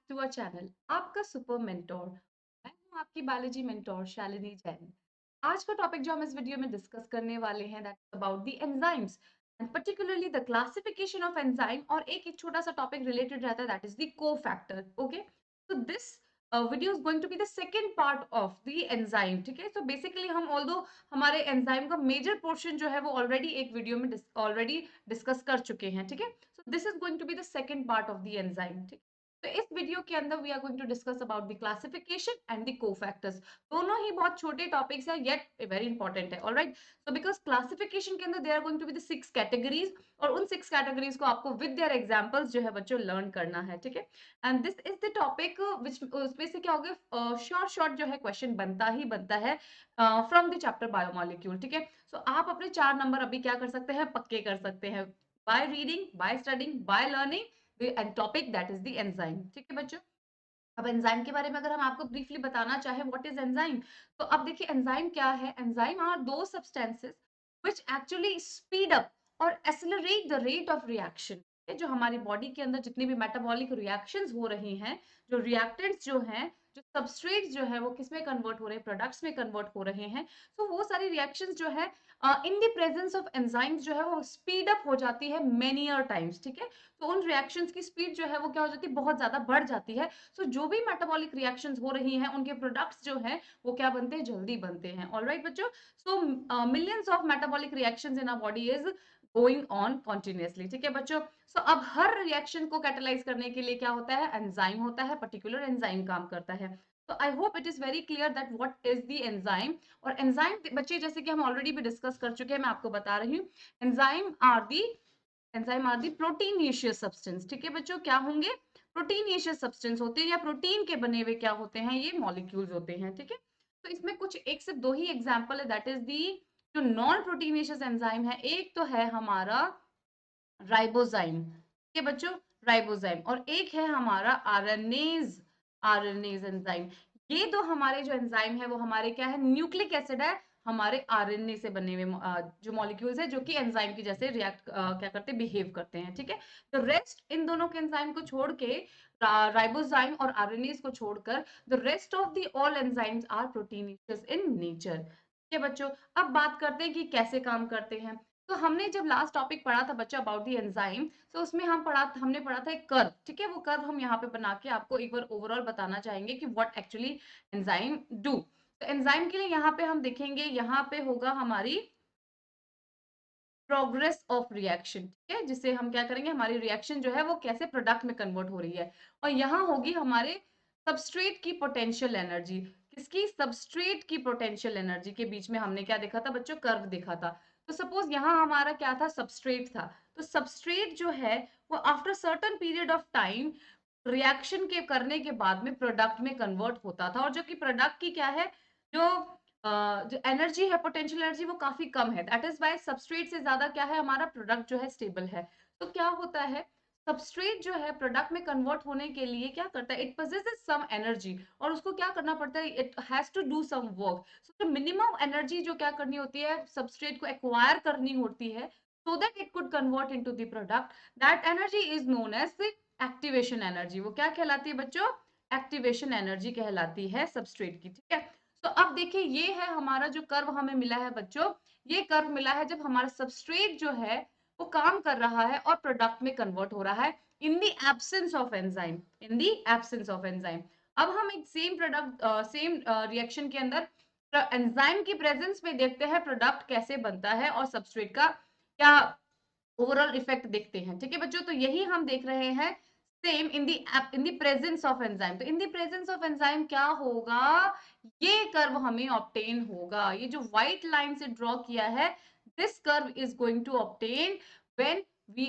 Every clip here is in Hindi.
टू अवर चैनल आपका सुपर मेंटोर। मैं हूं आपकी बायोलॉजी मेंटोर शालिनी जैन। आज का टॉपिक जो हम इस वीडियो में डिस्कस करने वाले हैं that is about the enzymes and particularly the classification of enzyme. और एक छोटा सा टॉपिक रिलेटेड रहता है that is the cofactor. Okay, so this video is going to be the second part of the enzyme. ठीक है, सो बेसिकली हम ऑल्दो हमारे एंजाइम का मेजर पोर्शन जो है वो ऑलरेडी एक वीडियो में ऑलरेडी डिस्कस कर चुके हैं। ठीक है, so this is going to be the second part of the enzyme. तो इस वीडियो के अंदर we are going to discuss about the classification and the cofactors. दोनों ही बहुत छोटे टॉपिक्स हैं येट वेरी इंपॉर्टेंट है। ऑलराइट, सो बिकॉज क्लासिफिकेशन के अंदर there are going to be the 6 categories और उन 6 कैटेगरीज को आपको विद देयर एग्जांपल्स जो है बच्चों लर्न करना है। ठीक है, and this is the topic which उसमें से क्या हो गया, शॉर्ट शॉर्ट जो है क्वेश्चन बनता ही बनता है फ्रॉम द चैप्टर बायोमोलिक्यूल। ठीक है, सो आप अपने 4 नंबर अभी क्या कर सकते हैं, पक्के कर सकते हैं by reading, by studying, by learning and topic that is the enzyme. ठीक है बच्चों, अब एंजाइम के बारे में अगर हम आपको ब्रीफली बताना चाहें व्हाट इज एंजाइम, तो अब देखिए एंजाइम क्या है। Enzyme are the substances which actually speed up और accelerate the rate of reaction. जो हमारी बॉडी के अंदर जितनी भी मेटाबॉलिक रिएक्शंस हो रही हैं, जो रिएक्टेंट्स जो हैं, जो सबस्ट्रेट्स जो है वो किस में कन्वर्ट हो रहे हैं, प्रोडक्ट्स में कन्वर्ट हो रहे हैं। तो वो सारी रिएक्शंस जो है इन द प्रेजेंस ऑफ एंजाइम्स जो है वो स्पीड अप हो जाती है मेनियर टाइम्स। ठीक है, तो उन रिएक्शंस की स्पीड जो है वो क्या हो जाती है, बहुत ज्यादा बढ़ जाती है। सो जो भी मेटाबॉलिक रिएक्शंस हो रही हैं उनके प्रोडक्ट्स जो हैं वो क्या बनते हैं, जल्दी बनते हैं। ऑलराइट बच्चों, so millions of metabolic reactions in our body is going on continuously. ठीक है बच्चों, सो अब हर रिएक्शन को कैटेलाइज करने के लिए क्या होता है, एंजाइम होता है, पर्टिकुलर एंजाइम काम करता है। तो आई hope it is very clear that what is the enzyme. और एंजाइम बच्चे जैसे कि हम ऑलरेडी भी डिस्कस कर चुके हैं, मैं आपको बता रही हूँ। Enzyme are the proteinaceous substance. ठीक है बच्चों, क्या होंगे, प्रोटीनिशियस सब्सटेंस होते हैं या प्रोटीन के बने हुए क्या होते हैं, ये मॉलिक्यूल्स होते हैं। ठीक है, तो इसमें कुछ एक से दो ही एग्जांपल है दैट इज दी जो नॉन प्रोटीनिशियस एंजाइम है। एक तो है हमारा राइबोजाइम। ठीक है बच्चों, राइबोजाइम, और एक है हमारा आरएनएज, आरएनएज एंजाइम। ये दो हमारे जो एंजाइम है वो हमारे क्या है, न्यूक्लिक एसिड है, हमारे आरएनए से बने हुए जो मॉलिक्यूल्स है जो कि एंजाइम की जैसे रिएक्ट क्या करते हैं, बिहेव करते हैं। ठीक है, तो रेस्ट इन दोनों के एंजाइम को छोड़ के, राइबोजाइम और आरएनएज को छोड़कर the rest of the all enzymes are proteinaceous in nature. ठीक है बच्चों, अब बात करते हैं कि कैसे काम करते हैं। तो हमने जब लास्ट टॉपिक पढ़ा था बच्चा अबाउट द एंजाइम, तो उसमें हमने पढ़ा था एक कर्व। ठीक है, वो कर्व हम यहाँ पे बना के आपको एक बार ओवरऑल बताना चाहेंगे कि व्हाट एक्चुअली एंजाइम डू। तो एंजाइम के लिए यहाँ पे हम देखेंगे, यहाँ पे होगा हमारी प्रोग्रेस ऑफ रिएक्शन। ठीक है, जिसे हम क्या करेंगे, हमारी रिएक्शन जो है वो कैसे प्रोडक्ट में कन्वर्ट हो रही है। और यहाँ होगी हमारे सबस्ट्रेट की पोटेंशियल एनर्जी। किसकी, सबस्ट्रेट की पोटेंशियल एनर्जी के बीच में हमने क्या देखा था बच्चों, कर्व देखा था। तो सपोज यहाँ हमारा क्या था, सबस्ट्रेट था। तो सबस्ट्रेट जो है वो after certain period of time reaction के करने के बाद में प्रोडक्ट में कन्वर्ट होता था। और जो कि प्रोडक्ट की क्या है, जो जो एनर्जी है, पोटेंशियल एनर्जी, वो काफी कम है। दैट इज वाई सबस्ट्रेट से ज्यादा क्या है, हमारा प्रोडक्ट जो है स्टेबल है। तो क्या होता है, सबस्ट्रेट जो है प्रोडक्ट में कन्वर्ट होने के लिए क्या करता है, इट पोजेसेस सम एनर्जी, और उसको क्या करना पड़ता है, it has to do some work. So minimum energy जो क्या करनी होती है, सबस्ट्रेट को एक्वायर करनी होती है so that it could convert into the product, that energy is known as the activation energy. वो क्या कहलाती है बच्चों, एक्टिवेशन एनर्जी कहलाती है सबस्ट्रेट की। ठीक है, तो अब देखिए ये है हमारा जो कर्व हमें मिला है बच्चों, ये कर्व मिला है जब हमारा सबस्ट्रेट जो है वो काम कर रहा है और प्रोडक्ट में कन्वर्ट हो रहा है इन the absence of enzyme, in the absence of enzyme. अब हम एक सेम प्रोडक्ट, सेम रिएक्शन के अंदर एंजाइम की प्रेजेंस में देखते हैं प्रोडक्ट कैसे बनता है और सबस्ट्रेट का क्या ओवरऑल इफेक्ट देखते हैं। ठीक है बच्चों, तो यही हम देख रहे हैं same in the presence of enzyme. तो in the presence of enzyme क्या होगा, ये कर्व हमें ऑब्टेन होगा। ये जो व्हाइट लाइन से ड्रॉ किया है, this curve is going to obtain when we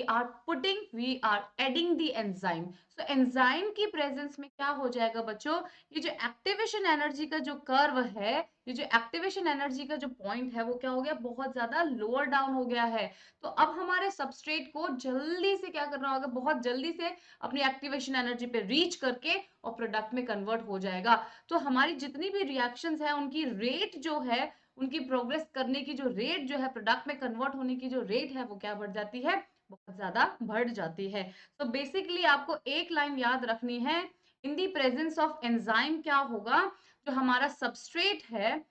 are adding the enzyme. सो एंजाइम की प्रेजेंस में क्या हो जाएगा बच्चों, ये जो एक्टिवेशन एनर्जी का जो कर्व है, ये जो एक्टिवेशन एनर्जी का जो पॉइंट है वो क्या हो गया, बहुत ज्यादा लोअर डाउन हो गया है। तो अब हमारे सबस्ट्रेट को जल्दी से क्या करना होगा, बहुत जल्दी से अपनी एक्टिवेशन एनर्जी पे रीच करके और प्रोडक्ट में कन्वर्ट हो जाएगा। तो हमारी जितनी भी रिएक्शंस है उनकी रेट जो है, उनकी प्रोग्रेस करने की जो रेट जो है, प्रोडक्ट में कन्वर्ट होने की जो रेट है वो क्या बढ़ जाती है, बहुत ज्यादा बढ़ जाती है। तो बेसिकली आपको एक लाइन याद रखनी है, इन दी प्रेजेंस ऑफ एंजाइम क्या होगा, जो हमारा सबस्ट्रेट है,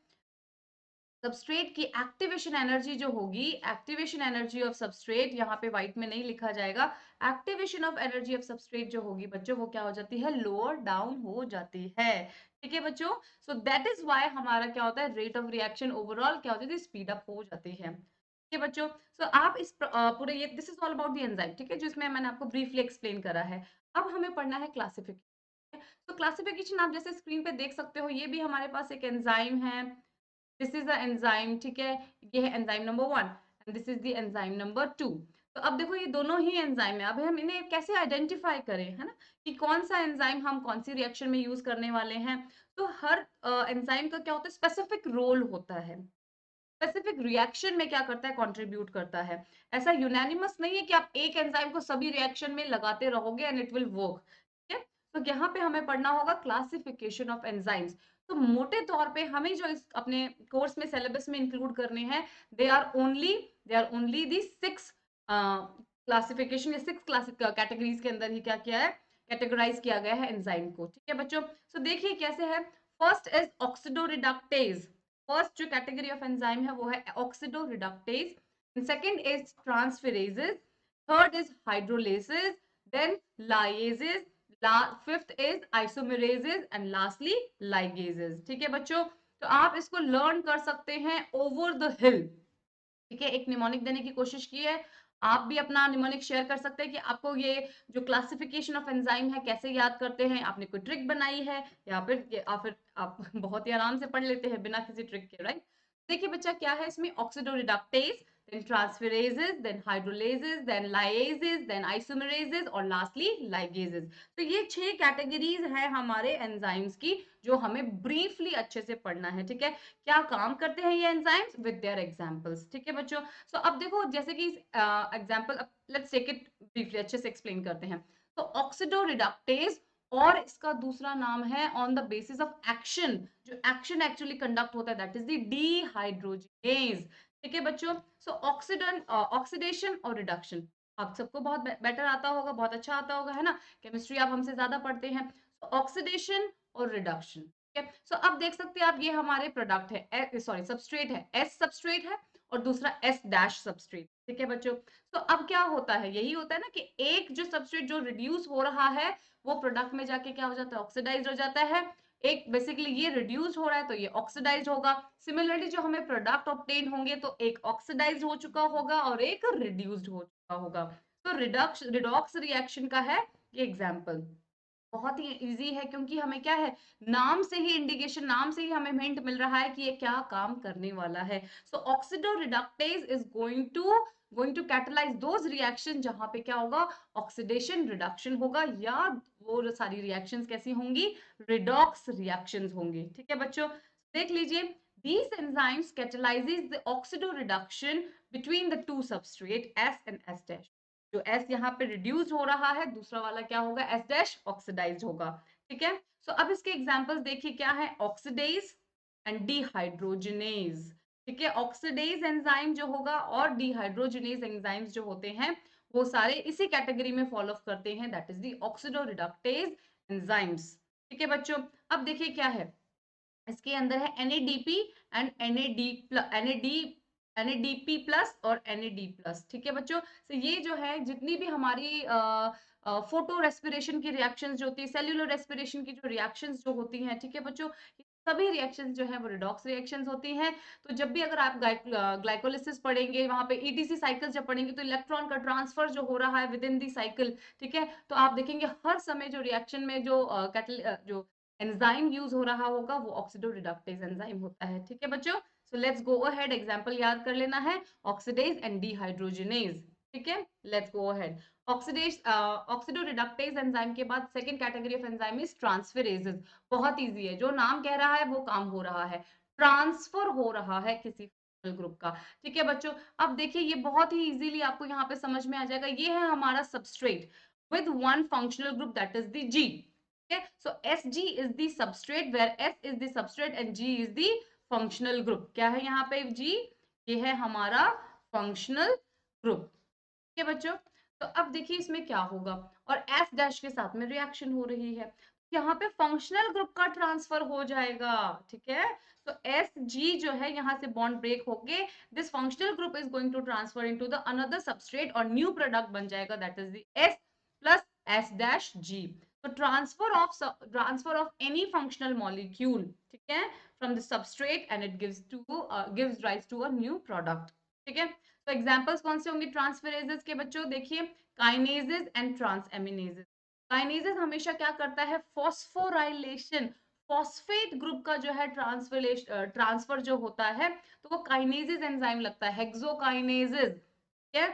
सबस्ट्रेट की एक्टिवेशन एनर्जी जो होगी, एक्टिवेशन एनर्जी ऑफ सबस्ट्रेट, यहाँ पे व्हाइट में नहीं लिखा जाएगा, activation of energy of substrate जो होगी बच्चों, वो क्या हो जाती है, लोअर डाउन हो जाती है। ठीक है बच्चों, सो दैट इज व्हाई हमारा क्या होता है, रेट ऑफ रिएक्शन ओवरऑल क्या होती है, स्पीड अप हो जाती है। ठीक है बच्चों, सो आप इस पूरे ये this is all about the enzyme, ठीक है, जिसमें मैंने आपको ब्रीफली एक्सप्लेन करा है। अब हमें पढ़ना है क्लासिफिकेशन। तो क्लासिफिकेशन आप जैसे स्क्रीन पे देख सकते हो, ये भी हमारे पास एक एंजाइम है, दिस इज द एंजाइम, ठीक है, ये है enzyme number 1 and this is the enzyme number 2। तो अब देखो ये दोनों ही एंजाइम है, अब हम इन्हें कैसे आइडेंटिफाई करें, है ना, कि कौन सा एंजाइम हम कौन सी रिएक्शन में यूज करने वाले हैं। तो हर एंजाइम का क्या होता है, स्पेसिफिक रोल होता है, स्पेसिफिक रिएक्शन में क्या करता है, कंट्रीब्यूट करता है। ऐसा यूनानिमस नहीं है कि आप एक एंजाइम को सभी रिएक्शन में लगाते रहोगे एंड इट विल वर्क। ठीक है, तो यहाँ पे हमें पढ़ना होगा क्लासिफिकेशन ऑफ एंजाइम्स। तो मोटे तौर पे हमें जो इस अपने कोर्स में सिलेबस में इंक्लूड करने हैं, they are only the 6 classification या 6 क्लासिक कैटेगरीज के अंदर ही क्या किया है, कैटेगराइज किया गया है एंजाइम को। ठीक है बच्चों, सो देखिए कैसे है। फर्स्ट इज ऑक्सीडोरिडक्टेज, फर्स्ट जो कैटेगरी ऑफ एंजाइम है वो है oxidoreductase, second is transferases, third is hydrolases, then lyases, fifth is isomerases and lastly ligases. ठीक है बच्चों, तो आप इसको लर्न कर सकते हैं ओवर द हिल। ठीक है, एक निमोनिक देने की कोशिश की है, आप भी अपना निमोनिक शेयर कर सकते हैं कि आपको ये जो क्लासिफिकेशन ऑफ एंजाइम है कैसे याद करते हैं, आपने कोई ट्रिक बनाई है या फिर आप बहुत ही आराम से पढ़ लेते हैं बिना किसी ट्रिक के, राइट। देखिए बच्चा क्या है इसमें, ऑक्सीडोरिडक्टेज, then transferases, then hydrolases, then liases, then isomerases और lastly ligases। तो ये 6 कैटेगरीज है हमारे एंजाइम्स की, जो हमें ब्रीफली अच्छे से पढ़ना है। ठीक है, क्या काम करते हैं ये एंजाइम्स विद देयर एग्जांपल्स। ठीक है बच्चों, सो अब देखो जैसे कि example, let's take it briefly, अच्छे से एक्सप्लेन करते हैं। तो ऑक्सीडोरिडक्टेज और इसका दूसरा नाम है on the basis of action, जो एक्शन एक्चुअली कंडक्ट होता है दैट इज द डीहाइड्रोजिनेज। ठीक है बच्चों, सो ऑक्सीडेशन और रिडक्शन आप सबको बहुत बेटर आता होगा, बहुत अच्छा आता होगा, है ना, केमिस्ट्री आप हमसे ज्यादा पढ़ते हैं। ऑक्सीडेशन और रिडक्शन, ठीक है, सो अब देख सकते हैं आप, ये हमारे प्रोडक्ट है, सॉरी सबस्ट्रेट है, एस सबस्ट्रेट है और दूसरा एस डैश सबस्ट्रेट। ठीक है बच्चों, तो अब क्या होता है, यही होता है ना कि एक जो सबस्ट्रेट जो रिड्यूस हो रहा है वो प्रोडक्ट में जाके क्या हो जाता है, ऑक्सीडाइज हो जाता है। एक बेसिकली ये रिड्यूस हो रहा है तो ये ऑक्सीडाइज होगा। सिमिलरली जो हमें प्रोडक्ट ऑब्टेन होंगे तो एक ऑक्सीडाइज हो चुका होगा और एक रिड्यूस्ड हो चुका होगा। तो रिडॉक्स रिएक्शन का है ये एग्जाम्पल, बहुत ही इजी है क्योंकि हमें क्या है, नाम से ही इंडिकेशन, नाम से ही हमें हिंट मिल रहा है कि ये क्या काम करने वाला है। So oxidoreductase is going to catalyse those reaction जहां पे क्या होगा, ऑक्सीडेशन रिडक्शन होगा, या वो सारी रिएक्शंस कैसी होंगी, रिडॉक्स रिएक्शंस होंगी। ठीक है बच्चों, देख लीजिए, these enzymes catalyzes the oxidoreduction between the two substrate S and S dash। जो S यहाँ पे रिड्यूस हो रहा है, दूसरा वाला क्या होगा, S डैश ऑक्सीडाइज होगा। ठीक है, सो अब इसके एग्जांपल्स देखिए क्या है, ऑक्सीडेज एंड डिहाइड्रोजिनेज। ठीक है, ऑक्सीडेज एंजाइम जो होगा और डिहाइड्रोजिनेज एंजाइम्स जो होते हैं वो सारे इसी कैटेगरी में फॉलो करते हैं, दैट इज द ऑक्सीडोरिडक्टेज एंजाइम्स। ठीक है बच्चों, अब देखिए क्या है, इसके अंदर है NADP एंड NADP प्लस और NAD प्लस। ठीक है बच्चों, तो ये जो है जितनी भी हमारी फोटो रेस्पिरेशन की रिएक्शंस जो होती है, सेल्यूलर रेस्पिरेशन की जो रिएक्शंस जो होती हैं, ठीक है बच्चों, सभी रिएक्शंस जो है वो रिडॉक्स रिएक्शंस होती हैं। तो जब भी अगर आप ग्लाइकोलिसिस पढ़ेंगे, वहां पे ETC साइकिल जब पढ़ेंगे, तो इलेक्ट्रॉन का ट्रांसफर जो हो रहा है विद इन दी साइकिल, ठीक है, तो आप देखेंगे हर समय जो रिएक्शन में जो एंजाइम यूज हो रहा होगा वो ऑक्सीडोरिडक्टेज एंजाइम होता है। ठीक है बच्चों, so let's go ahead, example याद कर लेना है, ऑक्सीडेज एंड डिहाइड्रोजिनेज। ठीक है, let's go ahead. Oxidoreductase enzyme के बाद second category of enzyme is transferases. बहुत इजी है, जो नाम कह रहा है वो काम हो रहा है, ट्रांसफर हो रहा है किसी ग्रुप का। ठीक है बच्चों, अब देखिए ये बहुत ही इजीली आपको यहाँ पे समझ में आ जाएगा, ये है हमारा substrate with one functional group that is the G। Okay, so Sg is the substrate where S is the substrate and G is the functional group। क्या है यहाँ पे G, ये है हमारा functional group। ठीक है बच्चों, तो अब देखिए इसमें क्या होगा, और S डैश के साथ में रिएक्शन हो रही है। यहाँ पे फंक्शनल ग्रुप का ट्रांसफर हो जाएगा, ठीक है। तो एस जी जो है यहाँ से बॉन्ड ब्रेक होके this functional group is going to transfer into the another substrate और न्यू प्रोडक्ट बन जाएगा that is the S plus S dash G. तो transfer of any functional molecule, ठीक है, from the substrate and it gives rise to a new product, ठीक है। तो एग्जांपल्स कौन से होंगे ट्रांसफरेजेस के बच्चों, देखिए काइनेजेस एंड ट्रांसएमिनेजेस। काइनेजेस हमेशा क्या करता है, फॉस्फोराइलेशन, फॉस्फेट ग्रुप का जो है ट्रांसफर जो होता है तो वो काइनेजेस एंजाइम लगता है, हेक्सोकाइनेजेस, ठीक है।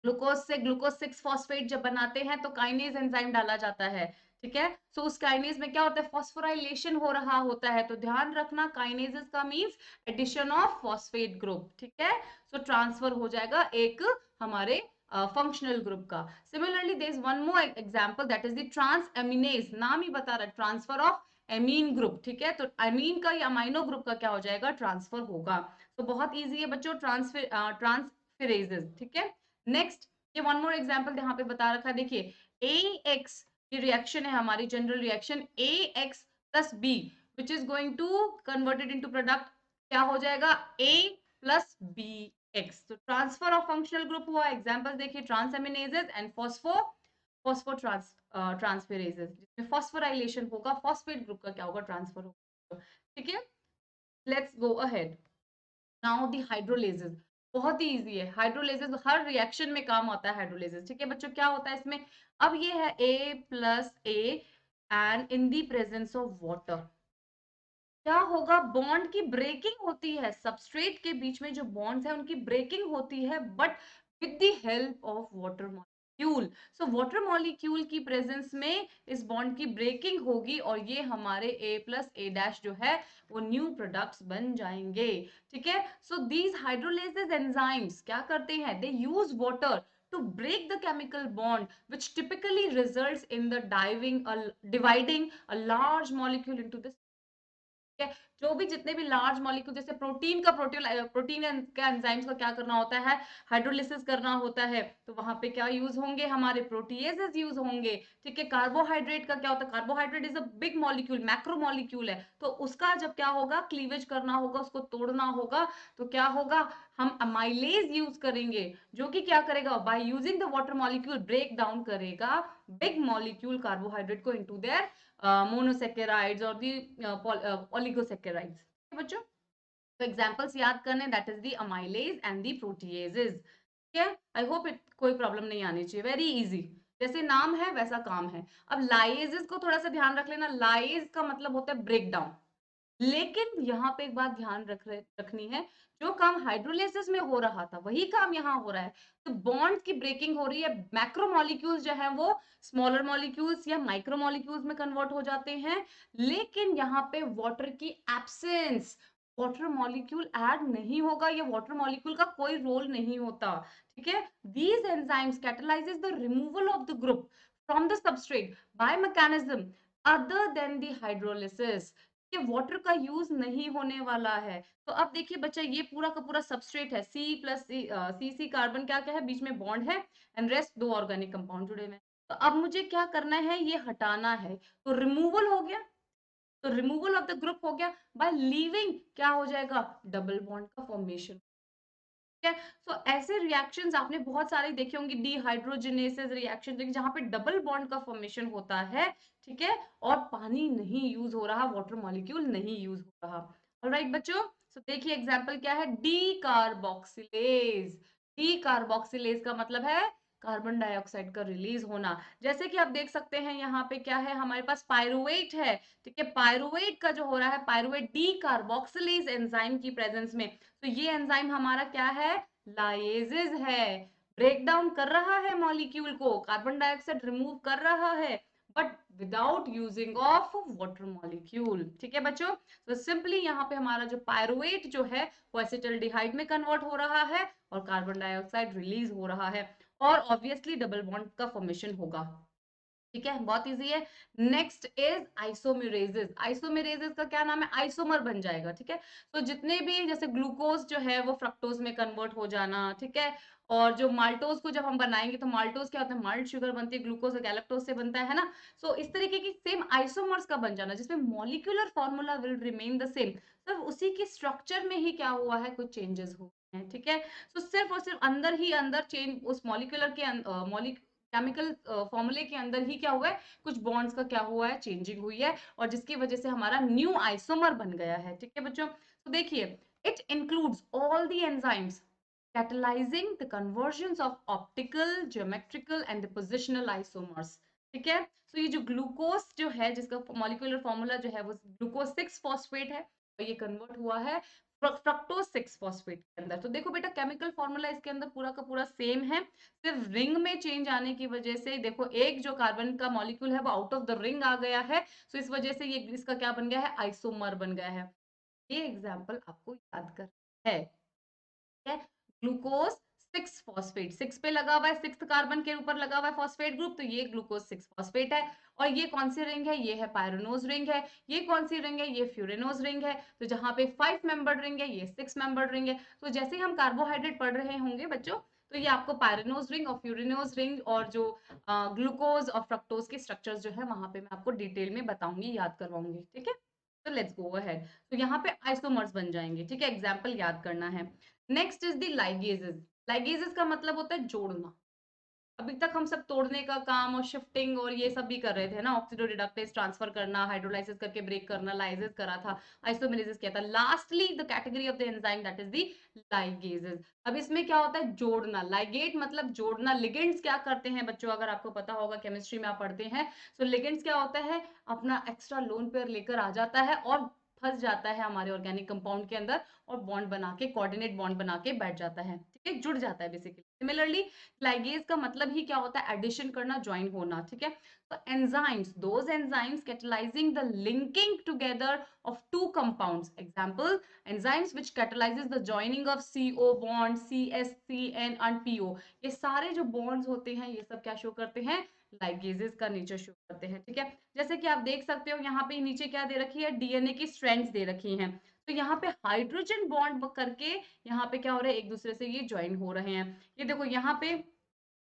ग्लूकोज से ग्लूकोज 6 फॉस्फेट जब बनाते हैं तो काइनेज एंजाइम डाला जाता है, ठीक है। सो उस काइनेज में क्या होता है, फॉस्फोराइलेशन हो रहा होता है, तो ध्यान रखना काइनेजेस का means addition of phosphate group, ठीक है। सो ट्रांसफर हो जाएगा एक हमारे फंक्शनल ग्रुप का। Similarly there is one more example that is the transaminase, नाम ही बता रहा है ट्रांसफर ऑफ एमीन ग्रुप, ठीक है। तो अमीन का या अमाइनो ग्रुप का क्या हो जाएगा, ट्रांसफर होगा। तो बहुत इजी है बच्चों ट्रांसफेरेजेस, ठीक है। नेक्स्ट ये वन मोर एग्जांपल यहाँ पे बता रखा है, देखिए AX ये रिएक्शन है हमारी general reaction AX plus B which is going to converted into product, क्या हो जाएगा A प्लस BX। तो ट्रांसफर ऑफ फंक्शनल ग्रुप हुआ, एग्जांपल्स देखिए ट्रांसएमिनेजेस एंड फॉस्फो ट्रांसफेरेजेस, जिसमें फॉस्फोराइलेशन होगा, फॉस्फेट ग्रुप का क्या होगा, ट्रांसफर होगा, ठीक है। Let's go ahead now the hydrolases. बहुत ही इजी है हाइड्रोलेजेस, हर रिएक्शन में काम आता है हाइड्रोलेजेस, ठीक है बच्चों। क्या होता है इसमें, अब ये है A+A and in the presence of water क्या होगा, बॉन्ड की ब्रेकिंग होती है, सबस्ट्रेट के बीच में जो बॉन्ड्स है उनकी ब्रेकिंग होती है, but with the help of water molecule. So water molecule की प्रेजेंस में इस बॉन्ड की ब्रेकिंग होगी और ये हमारे A+A' जो है वो न्यू प्रोडक्ट्स बन जाएंगे, ठीक है। सो दीज हाइड्रोलेजेस एंजाइम्स क्या करते हैं, they use water to break the chemical bond which typically results in the dividing a large molecule into the, है, जो भी जितने भी लार्ज मॉलिक्यूल जैसे प्रोटीन का प्रोटीन का एंजाइम्स का क्या करना होता है, हाइड्रोलिसिस करना होता है, तो वहां पे क्या यूज होंगे, हमारे प्रोटीएजेस यूज होंगे, ठीक है। कार्बोहाइड्रेट का क्या होता है, carbohydrate is a big molecule, macro molecule है, तो उसका जब क्या होगा, क्लीवेज करना होगा, उसको तोड़ना होगा, तो क्या होगा, हम अमाइलेज यूज करेंगे, जो कि क्या करेगा, by using the water molecule break down करेगा बिग मॉलिक्यूल कार्बोहाइड्रेट को इनटू देयर मोनोसेकेराइड्स और दी ओलिगोसेकेराइड्स, बच्चों। तो एग्जांपल्स याद करने, that is the amylase and the proteases, ठीक है। आई होप इट कोई प्रॉब्लम नहीं आनी चाहिए, वेरी इजी, जैसे नाम है वैसा काम है। अब लाइजेस को थोड़ा सा ध्यान रख लेना, लाइज का मतलब होता है ब्रेक डाउन, लेकिन यहाँ पे एक बात ध्यान रखनी है, जो काम हाइड्रोलिसिस में हो रहा था वही काम यहाँ हो रहा है। तो बॉन्ड की ब्रेकिंग हो रही है, मैक्रो मॉलिक्यूल्स जो है वो स्मॉलर मॉलिक्यूल्स या माइक्रो मॉलिक्यूल्स में कन्वर्ट हो जाते हैं, लेकिन यहाँ पे वाटर की एब्सेंस, वाटर मॉलिक्यूल ऐड नहीं होगा, या वाटर मॉलिक्यूल का कोई रोल नहीं होता, ठीक है। These enzymes catalyses the removal of the group from the substrate by mechanism other than the hydrolysis, कि वाटर का यूज नहीं होने वाला है। तो अब देखिए बच्चा, ये पूरा का पूरा सबस्ट्रेट है, C+C कार्बन क्या क्या है, बीच में बॉन्ड है एंड रेस्ट दो ऑर्गेनिक कंपाउंड जुड़े हुए हैं। तो अब मुझे क्या करना है, ये हटाना है, तो रिमूवल हो गया, तो रिमूवल ऑफ द ग्रुप हो गया, बाय लीविंग क्या हो जाएगा, डबल बॉन्ड का फॉर्मेशन, ठीक है। सो ऐसे रिएक्शंस आपने बहुत सारे देखे होंगे, डिहाइड्रोजनेसिस रिएक्शन जहां पे डबल बॉन्ड का फॉर्मेशन होता है, ठीक है, और पानी नहीं यूज हो रहा, वाटर मॉलिक्यूल नहीं यूज हो रहा। ऑलराइट बच्चों, सो देखिए एग्जांपल क्या है, डी कार्बोक्सिलेज। डी कार्बोक्सिलेज का मतलब है कार्बन डाइऑक्साइड का रिलीज होना। जैसे कि आप देख सकते हैं यहाँ पे क्या है, हमारे पास पायरुवेट है, ठीक है, पायरुवेट का जो हो रहा है, पायरुवेट डी कार्बोक्सिलेज एंजाइम की प्रेजेंस में, तो ये एंजाइम हमारा क्या है, लाइजेज है, ब्रेक डाउन कर रहा है मॉलिक्यूल को, कार्बन डाइऑक्साइड रिमूव कर रहा है, but without using of water molecule, ठीक है बच्चों। तो सिंपली यहाँ पे हमारा जो पायरुवेट जो है वो एसिटल्डिहाइड में कन्वर्ट हो रहा है और कार्बन डाइऑक्साइड रिलीज हो रहा है, और ऑब्वियसली डबल बॉन्ड का फॉर्मेशन होगा। ठीक है, बहुत इजी है। Next is आइसोमेरेजेस। आइसोमेरेजेस का क्या नाम है? आइसोमर बन जाएगा। ठीक है, तो जितने भी जैसे ग्लूकोज जो है वो फ्रक्टोज में कन्वर्ट हो जाना। ठीक है, और जो माल्टोज को जब हम बनाएंगे तो माल्टोज क्या होता है? माल्ट शुगर बनती है, ग्लूकोज गैलेक्टोज से बनता है ना। सो इस तरीके की सेम आइसोमर्स का बन जाना जिसमें molecular formula will remain the same, सिर्फ उसी के स्ट्रक्चर में ही क्या हुआ है? कुछ चेंजेस हुए हैं। ठीक है, तो सिर्फ और सिर्फ अंदर ही अंदर चेंज, उस मॉलिक्यूलर के केमिकल फॉर्मूले के अंदर ही क्या हुआ है? कुछ बॉन्ड्स का क्या हुआ है? चेंजिंग हुई है, और जिसकी वजह से हमारा न्यू आइसोमर बन गया है। ठीक है बच्चों, तो देखिए, it includes all the enzymes catalyzing the conversions of optical, geometrical and the positional isomers। ठीक है, तो ये जो ग्लूकोज जो है जिसका मॉलिक्यूलर फॉर्मूला जो है वो ग्लूकोज 6 फॉस्फेट है, और ये कन्वर्ट हुआ है फ्रक्टोज 6 फॉस्फेट के अंदर। तो देखो बेटा, केमिकल फॉर्मूला इसके अंदर पूरा का पूरा सेम है, सिर्फ रिंग में चेंज आने की वजह से देखो एक जो कार्बन का मॉलिक्यूल है वो आउट ऑफ द रिंग आ गया है, तो इस वजह से ये इसका क्या बन गया है? आइसोमर बन गया है। ये एग्जाम्पल आपको याद कर है। है ग्लूकोज 6 फॉस्फेट, 6 पे लगा हुआ है, 6th कार्बन के ऊपर लगा हुआ है फॉस्फेट ग्रुप, तो ये ग्लूकोज 6 फॉस्फेट है। और ये कौन सी रिंग है? ये है पायरोनोज रिंग है। ये कौन सी रिंग है? ये फ्यूरेनोज रिंग है। तो जहां पे 5 मेंबर्ड रिंग है, ये 6 मेंबर्ड रिंग है। तो जैसे ही हम कार्बोहाइड्रेट पढ़ रहे होंगे बच्चों, तो ये आपको पायरेनोज रिंग और फ्यूरेनोज रिंग और जो ग्लूकोज और फ्रक्टोज के स्ट्रक्चर्स जो है वहां पे मैं आपको डिटेल में बताऊंगी, याद करवाऊंगी। ठीक है, तो लेट्स गो अहेड। तो यहाँ पे आइसोमर्स बन जाएंगे। ठीक है, एग्जाम्पल याद करना है। Next is the ligases. Ligases का मतलब होता है जोड़ना। अभी तक हम सब तोड़ने का काम और शिफ्टिंग और ये सब भी कर रहे थे ना, ऑक्सीडोरिडक्टेज ट्रांसफर करना, हाइड्रोलाइसिस करके ब्रेक करना, लाइजेस करा था, आइसोमेरेसिस किया था। Lastly the category of the enzyme that is the ligases. अब इसमें क्या होता है? जोड़ना। लाइगेट मतलब जोड़ना। लिगेंड्स क्या करते हैं बच्चों? अगर आपको पता होगा, केमिस्ट्री में आप पढ़ते हैं, तो लिगेंड्स क्या होता है? अपना एक्स्ट्रा लोन पेयर लेकर आ जाता है और फंस जाता है हमारे ऑर्गेनिक कंपाउंड के अंदर, और बॉन्ड बना के, कोऑर्डिनेट बॉन्ड बना के बैठ जाता है। ठीक है, जुड़ जाता है बेसिकली। सिमिलरली लाइगेज का मतलब ही क्या होता है? एडिशन करना, ज्वाइन होना। ठीक है, तो enzymes, those enzymes catalysing the linking together of two compounds. Example, enzymes which कैटलाइजेस the joining of CO bond, CH3N and PO। ये सारे जो बॉन्ड्स होते हैं ये सब क्या शो करते हैं? लाइगेजेस का नेचर शो करते हैं। ठीक है, जैसे कि आप देख सकते हो यहाँ पे नीचे क्या दे रखी है? DNA की स्ट्रैंड्स दे रखी हैं। तो यहाँ पे हाइड्रोजन बॉन्ड करके यहाँ पे क्या हो रहा है? एक दूसरे से ये ज्वाइन हो रहे हैं। ये देखो यहाँ पे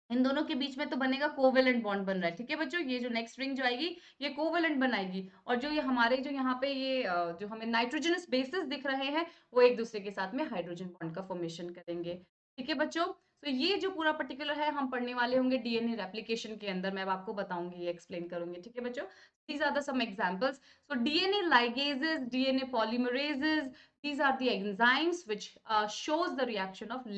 इन दोनों के बीच में तो बनेगा कोवेलेंट बॉन्ड बन रहा है। ठीक है बच्चों, ये जो नेक्स्ट रिंग जो आएगी ये कोवेलेंट बनाएगी, और जो ये हमारे जो यहाँ पे ये जो हमें नाइट्रोजनस बेसिस दिख रहे हैं वो एक दूसरे के साथ में हाइड्रोजन बॉन्ड का फॉर्मेशन करेंगे। ठीक है बच्चों, तो ये जो पूरा पर्टिकुलर है हम पढ़ने वाले होंगे डीएनए रेप्लिकेशन के अंदर, मैं अब आपको बताऊंगी, ये एक्सप्लेन करूंगी। ठीक है बच्चों, these are the some examples. So DNA ligases, DNA polymerases, these are the enzymes which shows the reaction of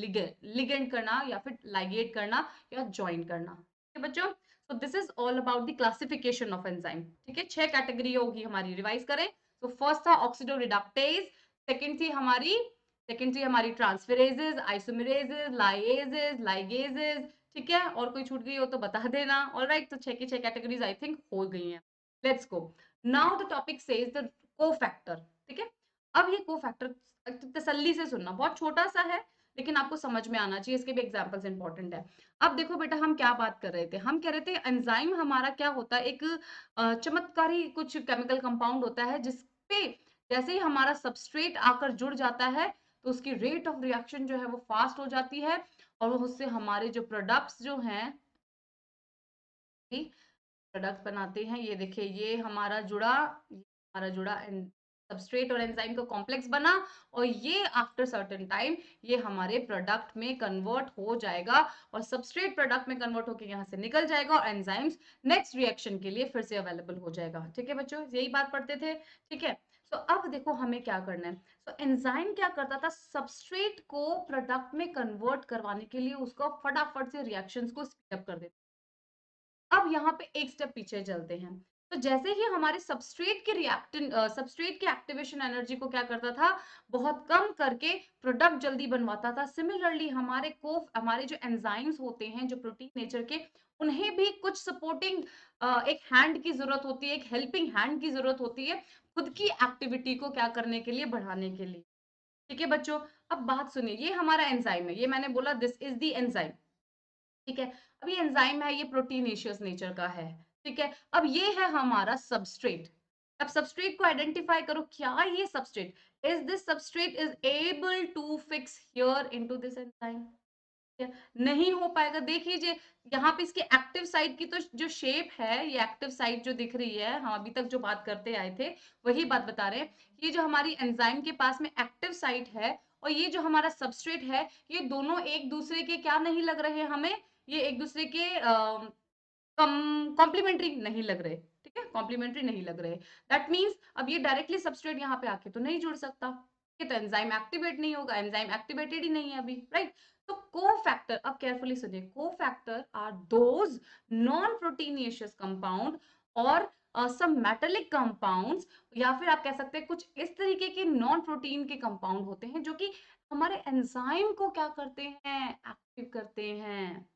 ligand करना या फिर ligate करना या ज्वाइन करना। ठीक है बच्चों, so this is all about the classification of enzyme। ठीक है, 6 कैटेगरी होगी हमारी, रिवाइज करें। तो फर्स्ट था ऑक्सीडोरिडक्टेज, सेकंड थी हमारी ट्रांसफेरेजेस, आइसोमेरेजेस, लाइएजेस, लाइगेजेस। ठीक है, और कोई छूट गई हो तो बता देना। ऑलराइट, तो 6 की 6 कैटेगरीज आई थिंक हो गई हैं। Let's go now, the topic says the cofactor. ठीक है, अब ये कोफैक्टर तसल्ली से सुनना, बहुत छोटा सा है लेकिन आपको समझ में आना चाहिए, इसके भी एग्जांपल्स इंपॉर्टेंट है। अब देखो बेटा, हम क्या बात कर रहे थे? हम कह रहे थे एंजाइम हमारा क्या होता है? एक चमत्कारी कुछ केमिकल कंपाउंड होता है जिसपे जैसे ही हमारा सबस्ट्रेट आकर जुड़ जाता है तो उसकी रेट ऑफ रिएक्शन जो है वो फास्ट हो जाती है, और उससे हमारे जो प्रोडक्ट्स जो हैं प्रोडक्ट बनाते हैं। ये देखिए, ये हमारा जुड़ा सबस्ट्रेट और एंजाइम का कॉम्प्लेक्स बना, और ये आफ्टर सर्टेन टाइम ये हमारे प्रोडक्ट में कन्वर्ट हो जाएगा, और सबस्ट्रेट प्रोडक्ट में कन्वर्ट होकर यहाँ से निकल जाएगा, और एंजाइम्स नेक्स्ट रिएक्शन के लिए फिर से अवेलेबल हो जाएगा। ठीक है बच्चों, यही बात पढ़ते थे। ठीक है, तो अब देखो हमें क्या करना है। तो एंजाइम क्या करता था? सबस्ट्रेट को प्रोडक्ट में कन्वर्ट करवाने के लिए उसको फटाफट से रिएक्शंस को स्पीड अप कर देता। अब यहाँ पे एक स्टेप पीछे चलते हैं। तो जैसे ही हमारे सबस्ट्रेट के एक्टिवेशन एनर्जी को क्या करता था? बहुत कम करके प्रोडक्ट जल्दी बनवाता था। सिमिलरली हमारे जो एंजाइम्स होते हैं जो प्रोटीन नेचर के, उन्हें भी कुछ सपोर्टिंग एक हैंड की जरूरत होती है, एक हेल्पिंग हैंड की जरूरत होती है, खुद की एक्टिविटी को क्या करने के लिए? बढ़ाने के लिए। ठीक है बच्चों, अब बात सुनिए, ये हमारा एंजाइम है, ये मैंने बोला दिस इज द एंजाइम। ठीक है, अब ये एंजाइम है, ये प्रोटीनेशियस नेचर का है। ठीक है, अब ये है हमारा सबस्ट्रेट। अब सबस्ट्रेट को आइडेंटिफाई करो, क्या ये substrate, is this substrate is able to fix here into this enzyme? नहीं हो पाएगा। देख लीजिए यहाँ पे इसके एक्टिव साइट की तो जो शेप है, ये एक्टिव साइट जो दिख रही है, हम अभी तक जो बात करते आए थे वही बात बता रहे हैं। ये जो हमारी एंजाइम के पास में एक्टिव साइट है और ये जो हमारा सबस्ट्रेट है, ये दोनों एक दूसरे के क्या नहीं लग रहे हैं हमें, ये एक दूसरे के कॉम्प्लीमेंट्री नहीं लग रहे। ठीक है, कॉम्प्लीमेंट्री नहीं लग रहे। दैट मीन्स अब ये डायरेक्टली सबस्ट्रेट यहाँ पे आके तो नहीं जुड़ सकता, ये तो एंजाइम एक्टिवेट नहीं होगा, एंजाइम एक्टिवेटेड ही नहीं है अभी, राइट? तो कोफैक्टर, अब केयरफुली सुनिए, cofactor are those non proteinaceous compound और सम मेटालिक कंपाउंड्स, या फिर आप कह सकते हैं कुछ इस तरीके के नॉन प्रोटीन के कंपाउंड होते हैं जो कि हमारे एंजाइम को क्या करते हैं, एक्टिव करते हैं।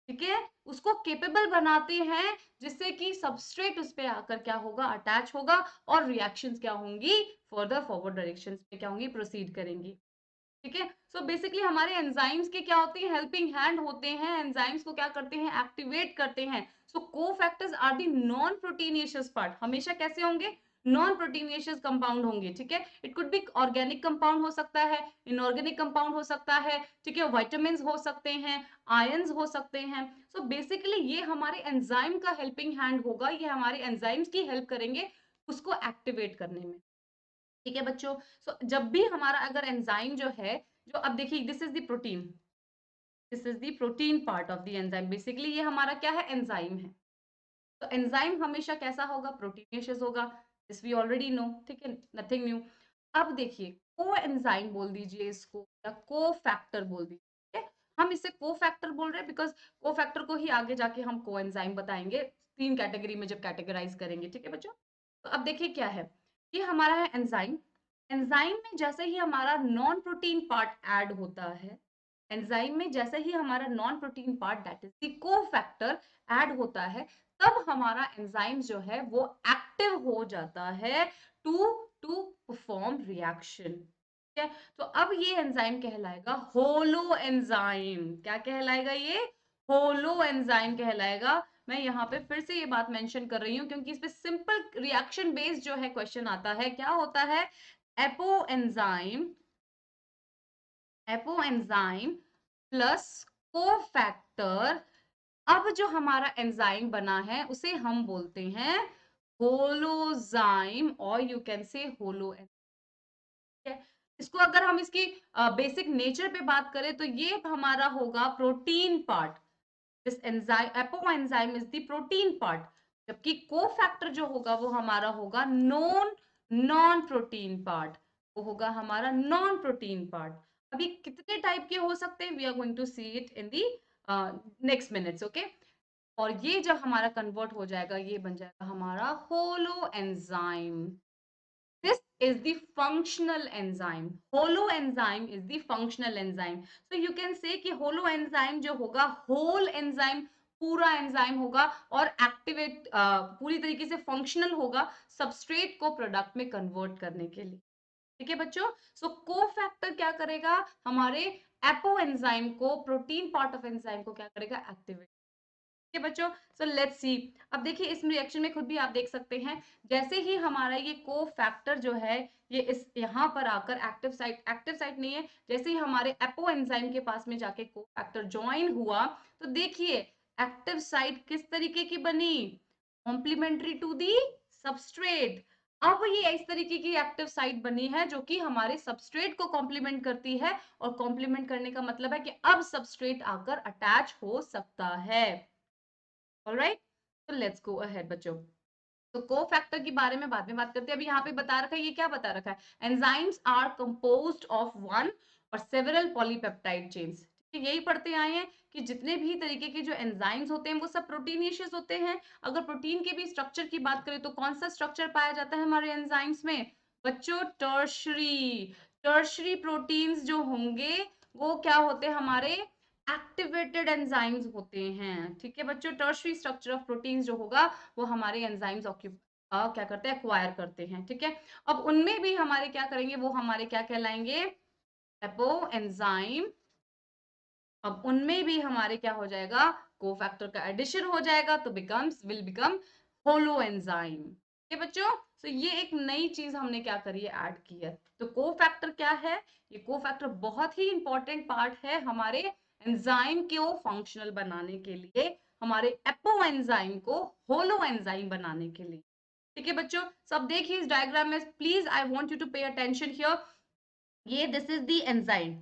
ठीक है, उसको केपेबल बनाते हैं जिससे कि सबस्ट्रेट उस पे आकर क्या होगा, अटैच होगा और रिएक्शंस क्या होंगी, फर्दर फॉरवर्ड डायरेक्शंस में क्या होंगी, प्रोसीड करेंगी। ठीक है, सो बेसिकली हमारे एंजाइम्स के क्या होते हैं, हेल्पिंग हैंड होते हैं, एंजाइम्स को क्या करते हैं, एक्टिवेट करते हैं। So cofactors are the non proteinaceous part, हमेशा कैसे होंगे, नॉन प्रोटीनियस कंपाउंड होंगे। ठीक है, it could be organic compound हो सकता है, इनऑर्गेनिक कंपाउंड हो सकता है, ठीक है, विटामिन हो सकते हैं, आयंस हो सकते हैं। सो बेसिकली ये हमारे एंजाइम का हेल्पिंग हैंड होगा, ये हमारे एंजाइम्स की हेल्प करेंगे उसको एक्टिवेट करने में। ठीक है बच्चों, सो जब भी हमारा अगर एंजाइम जो है, जो अब देखिए this is the protein, this is the protein part of the enzyme, basically ये हमारा क्या है, एंजाइम है। तो एंजाइम हमेशा कैसा होगा, प्रोटीनेशियस होगा, दिस वी ऑलरेडी नो। ठीक है, नथिंग न्यू। अब देखिए को एंजाइम बोल दीजिए इसको या को फैक्टर बोल दीजिए। ठीक है? हम इसे को फैक्टर बोल रहे हैं बिकॉज को फैक्टर को ही आगे जाके हम को एंजाइम बताएंगे, तीन कैटेगरी में जब कैटेगराइज करेंगे। ठीक है बच्चों, तो अब देखिए क्या है, ये हमारा है एंजाइम। एंजाइम में जैसे ही हमारा नॉन प्रोटीन पार्ट ऐड होता है, एंजाइम में जैसे ही हमारा non protein part that is the cofactor add होता है, तब हमारा एंजाइम जो है वो एक्टिव हो जाता है टू टू परफॉर्म रिएक्शन। ठीक है, तो अब ये एंजाइम कहलाएगा होलो एंजाइम। क्या कहलाएगा ये, होलो एंजाइम कहलाएगा। मैं यहाँ पे फिर से ये बात मेंशन कर रही हूँ क्योंकि इस पे सिंपल रिएक्शन बेस्ड जो है क्वेश्चन आता है, क्या होता है, apo enzyme, apo enzyme plus cofactor. अब जो हमारा एंजाइम बना है उसे हम बोलते हैं होलोजाइम और यू कैन से होलो। इसको अगर हम इसकी बेसिक नेचर पे बात करें तो ये हमारा होगा protein part. This enzyme, apo enzyme is the protein part, जबकि कोफैक्टर जो होगा वो हमारा होगा नॉन नॉन प्रोटीन पार्ट, वो होगा हमारा नॉन प्रोटीन पार्ट। अभी कितने टाइप के हो सकते हैं, we are going to see it in the next minutes, okay. और ये जब हमारा कन्वर्ट हो जाएगा, ये बन जाएगा हमारा holo enzyme. This is the functional enzyme. Holo enzyme is the functional enzyme. So you can say कि holo enzyme जो होगा, whole enzyme, पूरा एंजाइम होगा और एक्टिवेट पूरी तरीके से फंक्शनल होगा सबस्ट्रेट को प्रोडक्ट में कन्वर्ट करने के लिए। ठीक है बच्चों, सो कोफैक्टर क्या करेगा, हमारे एपो एंजाइम को, प्रोटीन पार्ट ऑफ एंजाइम को क्या करेगा, एक्टिवेट। ठीक है बच्चों, सो लेट्स सी। अब देखिए इस रिएक्शन में खुद भी आप देख सकते हैं, जैसे ही हमारा ये को फैक्टर जो है ये इस यहाँ पर आकर एक्टिव साइट नहीं है, जैसे ही हमारे एपो एंजाइम के पास में जाके को फैक्टर ज्वाइन हुआ, तो देखिए एक्टिव साइट किस तरीके की बनी, कॉम्प्लीमेंट्री टू दी सबस्ट्रेट। अब ये इस तरीके की एक्टिव साइट बनी है जो कि हमारे सबस्ट्रेट को कॉम्प्लीमेंट करती है, और कॉम्प्लीमेंट करने का मतलब है कि अब सबस्ट्रेट आकर अटैच हो सकता है। ऑलराइट, तो लेट्स गो अहेड बच्चों। तो कोफैक्टर के बारे में बाद में बात करते हैं, अभी यहाँ पे बता रखा है, ये क्या बता रखा है, enzymes are composed of one और सेवरल पॉलीपेप्टाइड चेन्स। यही पढ़ते आए हैं कि जितने भी तरीके के जो एंजाइम्स होते हैं वो सब प्रोटीनियस होते हैं। अगर प्रोटीन के भी स्ट्रक्चर की बात करें तो कौन सा स्ट्रक्चर पाया जाता है हमारे एंजाइम्स में बच्चों, टर्शरी। टर्शरी प्रोटीन्स जो होंगे वो क्या होते हैं हमारे, एक्टिवेटेड एंजाइम्स होते हैं। ठीक है बच्चों, टर्शरी स्ट्रक्चर ऑफ प्रोटीन्स जो होगा वो हमारे एंजाइम्स क्या करते हैं, एक्वायर करते हैं। ठीक है, अब उनमें भी हमारे क्या करेंगे, वो हमारे क्या कहलाएंगे, एपो एंजाइम। अब उनमें भी हमारे क्या हो जाएगा, कोफैक्टर का एडिशन हो जाएगा तो विल बिकम होलो एंजाइम। ये बच्चों, तो ये एक नई चीज हमने क्या करी है, ऐड की है। तो कोफैक्टर क्या है, ये कोफैक्टर बहुत ही इंपॉर्टेंट पार्ट है हमारे एंजाइम को फंक्शनल बनाने के लिए, हमारे एपो एंजाइम को होलो एंजाइम बनाने के लिए। ठीक है बच्चों, सब देखिए इस डायग्राम में, please I want you to pay attention here. ये this is the enzyme,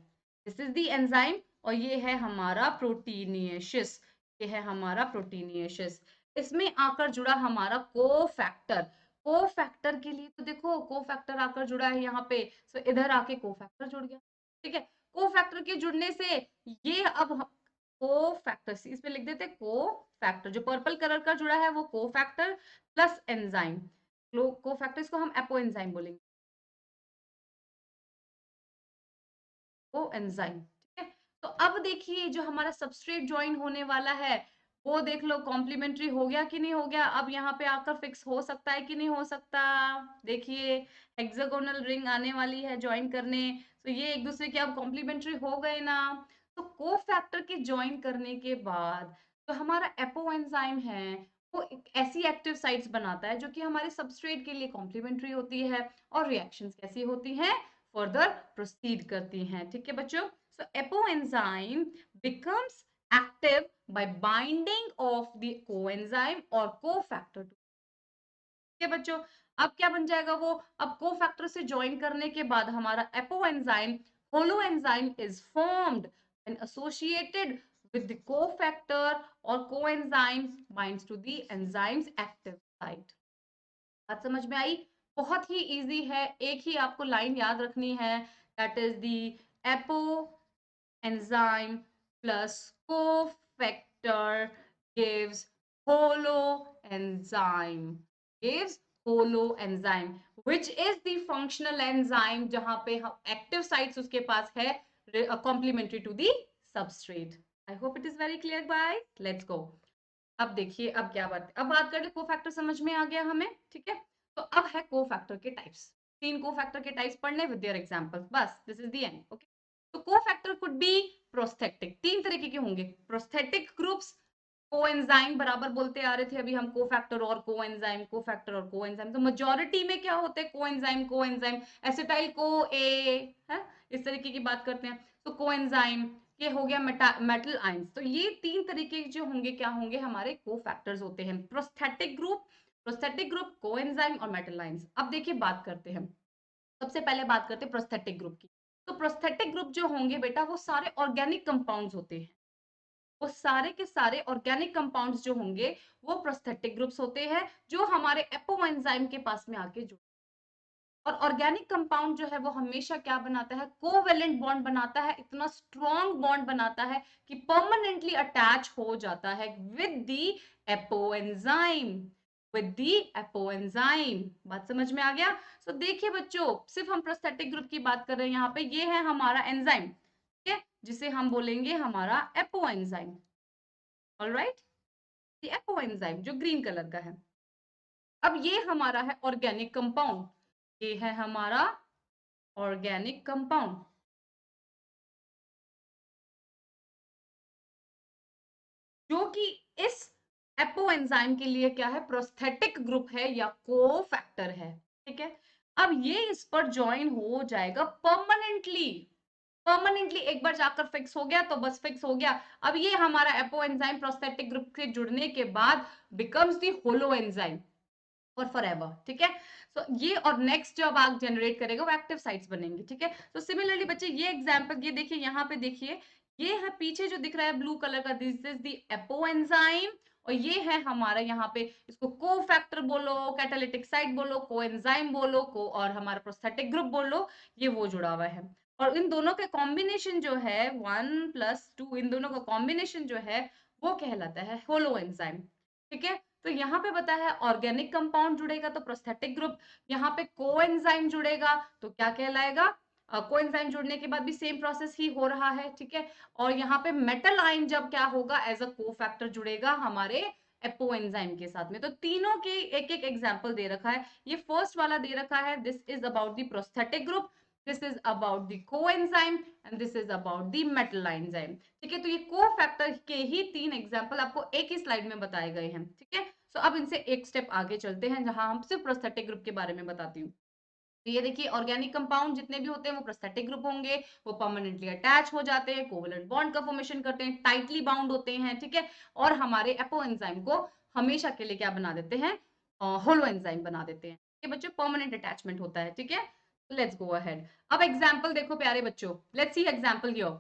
this is the enzyme, और ये है हमारा प्रोटीनिएशियस, ये है हमारा प्रोटीनिएशियस। इसमें आकर जुड़ा हमारा कोफैक्टर, कोफैक्टर के लिए तो देखो कोफैक्टर आकर जुड़ा है यहाँ पे, सो इधर आके कोफैक्टर जुड़ गया। ठीक है, कोफैक्टर के जुड़ने से ये अब कोफैक्टर, इस पे लिख देते कोफैक्टर, जो पर्पल कलर का जुड़ा है वो कोफैक्टर प्लस एंजाइम, कोफैक्टर इसको हम एपो एंजाइम बोलेंगे, वो एंजाइम। ठीक है, तो अब देखिए जो हमारा सबस्ट्रेट ज्वाइन होने वाला है वो देख लो कॉम्प्लीमेंट्री हो गया कि नहीं हो गया, अब यहाँ पे आकर फिक्स हो सकता है कि नहीं हो सकता। देखिए हेक्सागोनल रिंग आने वाली है ज्वाइन करने, तो ये एक दूसरे के अब कॉम्प्लीमेंट्री हो गए ना। तो कोफैक्टर के ज्वाइन करने के बाद तो हमारा एपो एंजाइम है वो एक ऐसी एक्टिव साइट्स बनाता है जो कि हमारे सबस्ट्रेट के लिए कॉम्प्लीमेंट्री होती है, और रिएक्शंस कैसी होती हैं, फर्दर प्रोसीड करती हैं। ठीक है बच्चों, so apoenzyme becomes active by binding of the coenzyme or cofactor to। ठीक है बच्चों, अब क्या बन जाएगा वो, अब कोफैक्टर से ज्वाइन करने के बाद हमारा apo enzyme holo enzyme is formed and associated with the cofactor or coenzyme binds to the enzyme's active site। बात समझ में आई, बहुत ही इजी है, एक ही आपको लाइन याद रखनी है, that is the apo enzyme plus cofactor gives holoenzyme, gives holoenzyme which is the functional enzyme जहां पे active sites उसके पास है complementary to the substrate। I hope it is very clear guys, let's go। अब देखिए अब क्या बात, अब बात करें कोफैक्टर, समझ में आ गया हमें। ठीक है, तो अब है कोफैक्टर के टाइप्स, तीन कोफैक्टर के टाइप्स पढ़ने विद देयर एग्जांपल्स, बस this is the end. Okay, तो कोफैक्टर कुड बी प्रोस्थेटिक, तीन तरीके के होंगे प्रोस्थेटिक ग्रुप्स, कोएंजाइम बराबर बोलते आ रहे थे अभी हम, कोफैक्टर और कोएंजाइम, कोफैक्टर और कोएंजाइम, तो मेजॉरिटी में क्या होते हैं कोएंजाइम, कोएंजाइम एसिटाइल को ए है, इस तरीके की बात करते हैं। तो कोएंजाइम ये हो गया मेटल आयंस, तो ये तीन तरीके जो होंगे क्या होंगे हमारे कोफैक्टर्स होते हैं, prosthetic group, prosthetic group, coenzyme और मेटल आयंस। अब देखिए बात करते हैं, सबसे पहले बात करते हैं प्रोस्थेटिक ग्रुप की। तो प्रोस्थेटिक ग्रुप जो होंगे बेटा वो सारे ऑर्गेनिक कंपाउंड्स होते हैं, वो सारे के सारे ऑर्गेनिक कंपाउंड्स जो होंगे वो प्रोस्थेटिक ग्रुप्स होते हैं, जो हमारे एपो एंजाइम के पास में आके जुड़, और ऑर्गेनिक कंपाउंड जो है वो हमेशा क्या बनाता है, कोवेलेंट बॉन्ड बनाता है, इतना स्ट्रॉन्ग बॉन्ड बनाता है कि परमानेंटली अटैच हो जाता है with the apo enzyme, with the apo enzyme. बात समझ में आ गया। सो देखिए बच्चों, सिर्फ हम प्रोस्थेटिक ग्रुप की बात कर रहे हैं यहाँ पे, ये है हमारा एंजाइम, ठीक है, जिसे हम बोलेंगे हमारा apo enzyme. Alright, apo enzyme जो ग्रीन कलर का है। अब ये हमारा है ऑर्गेनिक कंपाउंड, ये है हमारा ऑर्गेनिक कंपाउंड, जो कि इस एपो एंजाइम के लिए क्या है, प्रोस्थेटिक ग्रुप है या कोफैक्टर है। ठीक है, अब ये इस पर ज्वाइन हो जाएगा परमानेंटली, परमानेंटली एक बार जाकर फिक्स हो गया तो बस फिक्स हो गया। अब ये हमारा एपो एंजाइम प्रोस्थेटिक ग्रुप से जुड़ने के बाद becomes the holo enzyme for forever. ठीक है, सो ये और नेक्स्ट जो अब आग जनरेट करेगा वो एक्टिव साइट्स बनेंगे। ठीक है, तो सिमिलरली बच्चे ये एग्जांपल ये देखिए, यहाँ पे देखिए ये है पीछे जो दिख रहा है ब्लू कलर का, this is the apo enzyme, और ये है हमारा यहाँ पे, इसको कोफैक्टर बोलो, कैटालिटिक साइट बोलो, कोएंजाइम बोलो, को और हमारा प्रोस्थेटिक ग्रुप बोलो, ये वो जुड़ा हुआ है। और इन दोनों के कॉम्बिनेशन जो है 1+2, इन दोनों का कॉम्बिनेशन जो है वो कहलाता है होलो एंजाइम। ठीक है, तो यहाँ पे बता है ऑर्गेनिक कंपाउंड जुड़ेगा तो प्रोस्थेटिक ग्रुप, यहाँ पे कोएंजाइम जुड़ेगा तो क्या कहलाएगा, कोएंजाइम जुड़ने के बाद भी सेम प्रोसेस ही हो रहा है। ठीक है, और यहाँ पे मेटल आयन जब क्या होगा, एज अ कोफैक्टर जुड़ेगा हमारे एपो एंजाइम के साथ में। तो तीनों के एक एक एग्जांपल दे रखा है, ये फर्स्ट वाला दे रखा है, this is about the prosthetic group, this is about the coenzyme and this is about the metal enzyme. ठीक है, तो ये कोफैक्टर के ही 3 एग्जांपल आपको एक ही स्लाइड में बताए गए हैं। ठीक है, सो अब इनसे एक स्टेप आगे चलते हैं जहां हम सिर्फ प्रोस्थेटिक ग्रुप के बारे में बताती हूँ। तो ये देखिए, ऑर्गेनिक कंपाउंड जितने भी होते हैं वो प्रोस्थेटिक ग्रुप होंगे, वो परमानेंटली अटैच हो जाते हैं, कोवेलेंट बॉन्ड का फॉर्मेशन करते हैं, टाइटली बाउंड होते हैं। ठीक है, और हमारे एपो एंजाइम को हमेशा के लिए क्या बना देते हैं, होलो एंजाइम बना देते हैं। ये बच्चों परमानेंट अटैचमेंट होता है। ठीक है, लेट्स गो अहेड। अब एग्जांपल देखो प्यारे बच्चों, लेट्स सी एग्जांपल हियर।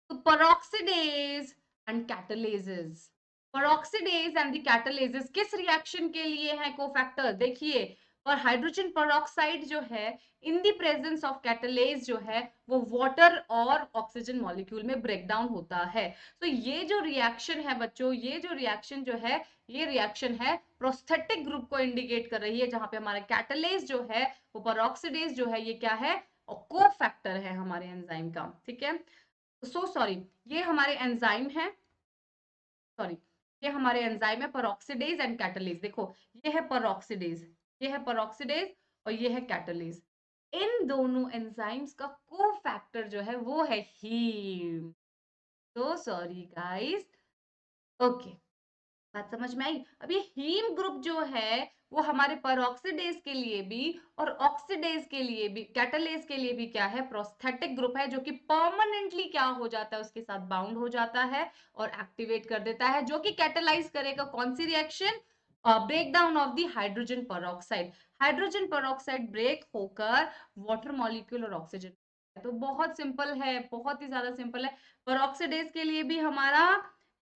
तो पेरोक्सिडेज एंड कैटालेजेस, पेरोक्सिडेज एंड द कैटालेजेस किस रिएक्शन के लिए है कोफैक्टर, देखिए। और हाइड्रोजन पेरोक्साइड जो है इन द प्रेजेंस ऑफ कैटालेज जो है वो वाटर और ऑक्सीजन मॉलिक्यूल में ब्रेक डाउन होता है। तो ये जो रिएक्शन है बच्चों, ये जो रिएक्शन जो है, ये रिएक्शन है प्रोस्थेटिक ग्रुप को इंडिकेट कर रही है, जहां पे हमारा कैटालेज जो है वो पेरोक्सिडेज जो है ये क्या है, को फैक्टर है हमारे एंजाइम का। ठीक है, सो सॉरी, ये हमारे एंजाइम है, सॉरी, ये हमारे एंजाइम है पेरोक्सिडेज एंड कैटालेज। देखो, ये है पेरोक्सिडेज, ये है पेरोक्सिडेज और ये है कैटालेज। इन दोनों एंजाइम्स का कोफैक्टर जो है वो है हीम। तो सॉरी गाइस, ओके, बात समझ में आई। अब ये हीम ग्रुप जो है वो हमारे पेरोक्सिडेज के लिए भी और ऑक्सीडेज के लिए भी, कैटालेज के लिए भी क्या है, प्रोस्थेटिक ग्रुप है, जो कि परमानेंटली क्या हो जाता है, उसके साथ बाउंड हो जाता है और एक्टिवेट कर देता है, जो कि कैटेलाइज करेगा कौन सी reaction, break down of the hydrogen peroxide. Hydrogen peroxide break होकर वाटर मॉलिक्यूल और ऑक्सीजन। तो बहुत सिंपल है, बहुत ही ज्यादा सिंपल है। पेरोक्सिडेज के लिए भी हमारा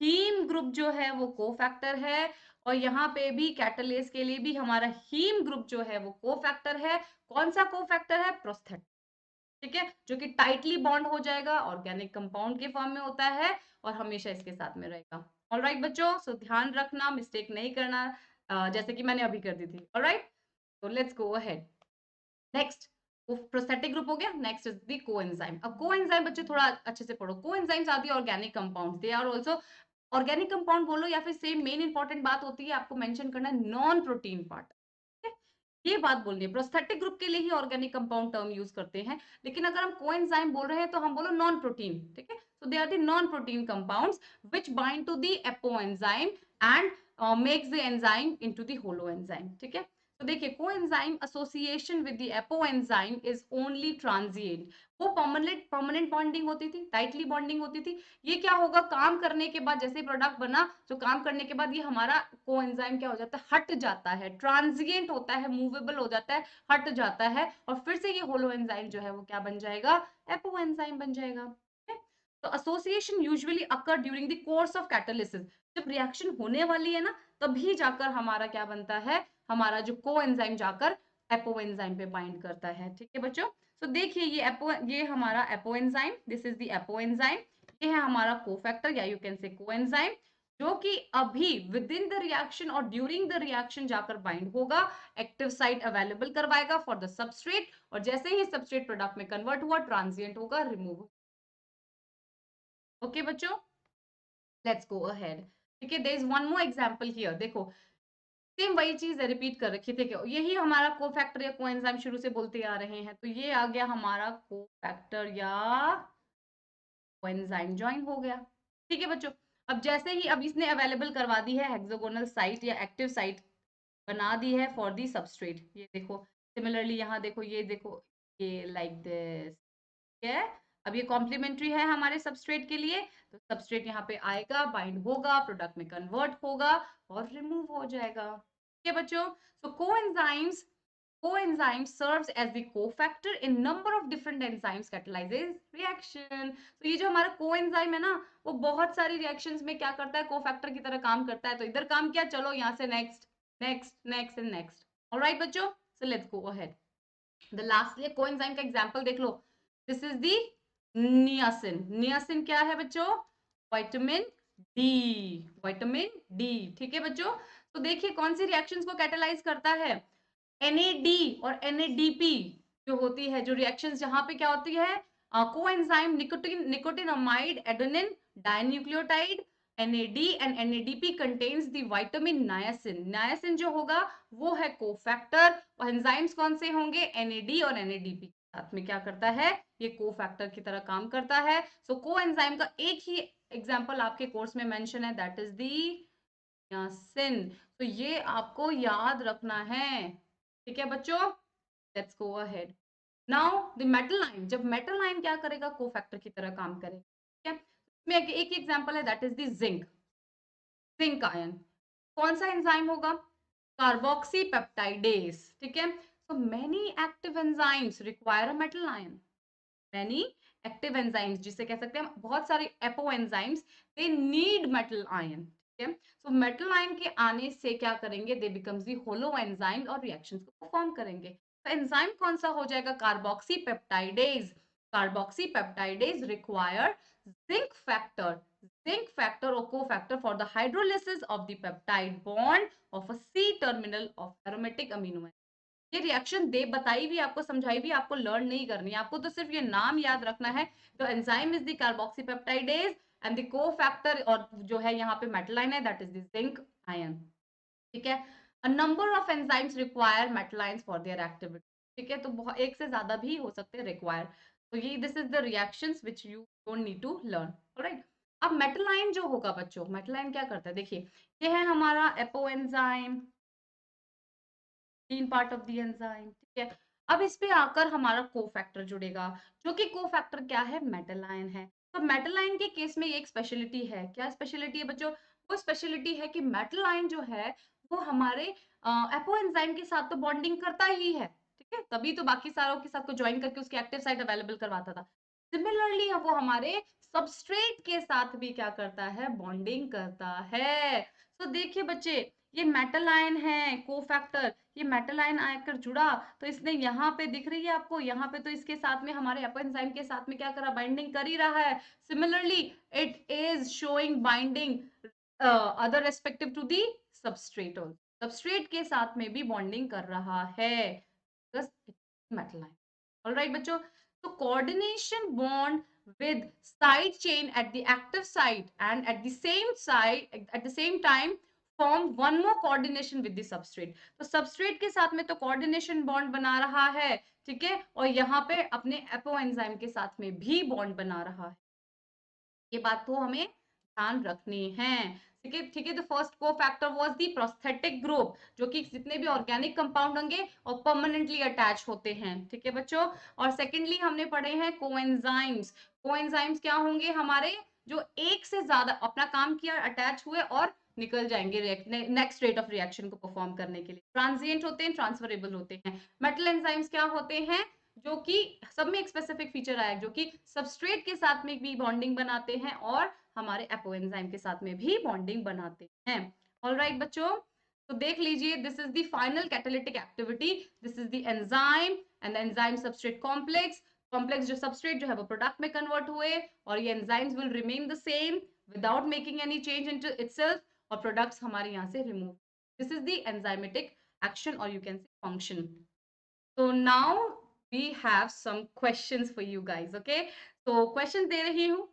हीम ग्रुप जो है वो कोफैक्टर है, और यहाँ पे भी कैटालेज के लिए भी हमारा हीम ग्रुप जो है वो कोफैक्टर है। कौन सा कोफैक्टर है, प्रोस्थेटिक। ठीक है, जो कि टाइटली बॉन्ड हो जाएगा, ऑर्गेनिक कंपाउंड के फॉर्म में होता है और हमेशा इसके साथ में रहेगा। ऑलराइट बच्चों, सो ध्यान रखना, मिस्टेक नहीं करना, जैसे कि मैंने अभी कर दी थी। ऑलराइट, तो let's go ahead. Next, prosthetic group हो गया, नेक्स्ट इज द कोएंजाइम। अब कोएंजाइम बच्चे थोड़ा अच्छे से पढ़ो। Coenzymes are the organic compounds, they are also organic compound बोलो या फिर सेम, मेन इंपॉर्टेंट बात होती है आपको मेंशन करना है नॉन प्रोटीन पार्ट। ये बात बोलनी है, प्रोस्थेटिक ग्रुप के लिए ही ऑर्गेनिक कंपाउंड टर्म यूज करते हैं, लेकिन अगर हम कोएंजाइम बोल रहे हैं तो हम बोलो नॉन प्रोटीन। ठीक है, so they are the non protein compounds which bind to the apoenzyme and makes the enzyme into the holoenzyme. ठीक है, तो देखिए, coenzyme association with the apoenzyme is only transient. वो परमानेंट बॉन्डिंग होती थी, टाइटली बॉन्डिंग होती थी। ये क्या होगा, काम करने के बाद, जैसे प्रोडक्ट बना तो काम करने के बाद ये हमारा कोएंजाइम क्या हो जाता है, हट जाता है, ट्रांजिएंट होता है, मूवेबल हो जाता है, हट जाता है, और फिर से ये होलो एंजाइम जो है वो क्या बन जाएगा, एपो एंजाइम बन जाएगा। okay? तो association usually occur during the course of catalysis. जब रिएक्शन होने वाली है ना, तभी जाकर हमारा क्या बनता है, हमारा जो कोएंजाइम जाकर एपो एंजाइम पे बाइंड करता है। ठीक है बच्चों, तो देखिए ये हमारा apo enzyme, this is the apo enzyme, ये है हमारा कोफैक्टर या यू कैन से कोएंजाइम, जो कि अभी विद इन द रिएक्शन और ड्यूरिंग द रिएक्शन जाकर बाइंड होगा, एक्टिव साइट अवेलेबल करवाएगा फॉर द सबस्ट्रेट, और जैसे ही सबस्ट्रेट प्रोडक्ट में कन्वर्ट हुआ, ट्रांजिएंट होगा, रिमूव। ओके बच्चों, लेट्स गो अहेड। ठीक है, there is one more example here, देखो सेम वही चीज है, रिपीट कर रखी थी, यही हमारा कोफैक्टर या कोएंजाइम शुरू से बोलते आ रहे हैं, तो ये आ गया हमारा कोफैक्टर या कोएंजाइम ज्वाइन हो गया। ठीक है बच्चों, अब जैसे ही अब इसने अवेलेबल करवा दी है हेक्सागोनल साइट या एक्टिव साइट बना दी है फॉर दी सबस्ट्रेट, ये देखो सिमिलरली यहाँ देखो, ये देखो, ये लाइक दिस। ठीक है, अब ये कॉम्प्लीमेंट्री है हमारे सबस्ट्रेट के लिए, तो सबस्ट्रेट यहाँ पे आएगा, बाइंड होगा, प्रोडक्ट में कन्वर्ट होगा और रिमूव हो जाएगा। ठीक है बच्चों, सो coenzyme serves as the cofactor in number of different enzymes catalyzes reaction। तो ये जो हमारा कोएंजाइम है ना, वो बहुत सारी रिएक्शंस में क्या करता है, कोफैक्टर की तरह काम करता है। तो इधर काम किया, चलो यहाँ से next next next and next. Alright बच्चों, so let's go ahead. The lastly coenzyme का एग्जांपल देख लो, this is the niacin. Niacin क्या है बच्चों, विटामिन डी, विटामिन डी। ठीक है बच्चों, तो देखिए कौन सी रिएक्शंस को कैटालाइज करता है, NAD और NADP जो होती है, जो रिएक्शंस जहां पे क्या होती है, coenzyme nicotinamide adenine dinucleotide NAD and NADP contains the vitamin niacin। niacin जो होगा वो है कोफैक्टर, और एंजाइम्स कौन से होंगे, NAD और NADP। साथ में क्या करता है, ये को फैक्टर की तरह काम करता है। सो को एंजाइम का एक ही एग्जाम्पल आपके कोर्स में मेंशन है, दैट इज दी नियासिन। तो ये आपको याद रखना है, ठीक है बच्चों। Let's go ahead. Now the metal ion, जब मेटल आयन क्या करेगा, को फैक्टर की तरह काम करेगा, ठीक है। इसमें एक एग्जांपल है, that is the zinc. Zinc ion कौन सा एंजाइम होगा, कार्बोक्सी पेप्टाइडेज, ठीक है। So many active enzymes require a metal ion. Many active enzymes, जिसे कह सकते हैं बहुत सारे apo enzymes, they need metal ion, ठीक है। सो मेटल आयन के आने से क्या करेंगे, they becomes the holoenzyme और रिएक्शंस को परफॉर्म करेंगे। तो एंजाइम कौन सा हो जाएगा, carboxypeptidase. Carboxypeptidase require zinc factor, zinc factor और cofactor for the hydrolysis of the peptide bond of a C terminal of aromatic amino. ये रिएक्शन दे बताई भी आपको, समझाई भी आपको, लर्न नहीं करनी है आपको, तो सिर्फ ये नाम याद रखना है। तो enzyme is the carboxypeptidase and the cofactor, और जो है यहाँ पे मेटल आयन है, that is the zinc ion, ठीक है। A number of enzymes require metal ions for their activity, ठीक है। तो बहुत एक से ज्यादा भी हो सकते हैं रिक्वायर। तो ये this is the reactions which you don't need to learn, alright. अब मेटल आयन जो होगा बच्चों, मेटल आयन क्या करता है, देखिए ये है हमारा एपो एंजाइम, तीन पार्ट ऑफ द एंजाइम, ठीक है। अब इस पे आकर हमारा कोफैक्टर जुड़ेगा, जो कि कोफैक्टर क्या है, मेटल आयन है। तो मेटल आयन के केस में एक स्पेशलिटी है, क्या स्पेशलिटी है बच्चों, वो स्पेशलिटी है कि मेटल आयन जो है वो हमारे एपो एंजाइम के साथ तो बॉन्डिंग करता ही है, ठीक है, तभी तो बाकी सारों के साथ को ज्वाइन करके उसकी एक्टिव साइट अवेलेबल करवाता था। सिमिलरली वो हमारे सबस्ट्रेट के साथ भी क्या करता है, बॉन्डिंग करता है। तो देखिए बच्चे, ये मेटल आयन है कोफैक्टर, ये मेटल आयन आकर जुड़ा, तो इसने यहाँ पे दिख रही है आपको, यहाँ पे तो इसके साथ में हमारे एपो एंजाइम के साथ में क्या करा, बाइंडिंग कर ही रहा है। Similarly it is showing binding other respective to the substrate, substrate के साथ में भी बॉन्डिंग कर रहा है, मेटल आयन, ऑलराइट बच्चों। तो coordination bond with side chain at the active site and at the same side at the same time form one more coordination with the substrate। तो substrate के साथ में तो coordination bond बना रहा है, ठीक है, और यहाँ पे अपने एपो एंजाइम के साथ में भी बॉन्ड बना रहा है। ये बात तो हमें ध्यान रखनी है, ठीक है, ठीक है। द फर्स्ट को factor was the prosthetic group, जो कि जितने भी ऑर्गेनिक कंपाउंड होंगे और परमानेंटली अटैच होते हैं, ठीक है बच्चों। और सेकेंडली हमने पढ़े हैं कोएंजाइम्स। कोएंजाइम्स क्या होंगे, हमारे जो एक से ज्यादा अपना काम किया, अटैच हुए और निकल जाएंगे नेक्स्ट रेट ऑफ रिएक्शन को परफॉर्म करने के लिए। ट्रांजिएंट होते हैं, ट्रांसफरेबल होते हैं। मेटल एंजाइम्स क्या होते हैं, जो कि सब में एक स्पेसिफिक फीचर आया, जो कि सबस्ट्रेट के साथ में भी बॉन्डिंग बनाते हैं और हमारे एपो एंजाइम के साथ में भी बॉन्डिंग बनाते हैं, ऑलराइट बच्चों। तो देख लीजिए, this is the final catalytic activity, this is the enzyme and enzyme substrate complex. Complex जो सबस्ट्रेट जो है वो प्रोडक्ट में कन्वर्ट हुए, और ये enzymes will remain the same without making any change into itself, और प्रोडक्ट्स हमारे यहाँ से remove. This is the enzymatic action और you can say function. So now we have some questions for you guys, okay? So questions दे रही हूँ,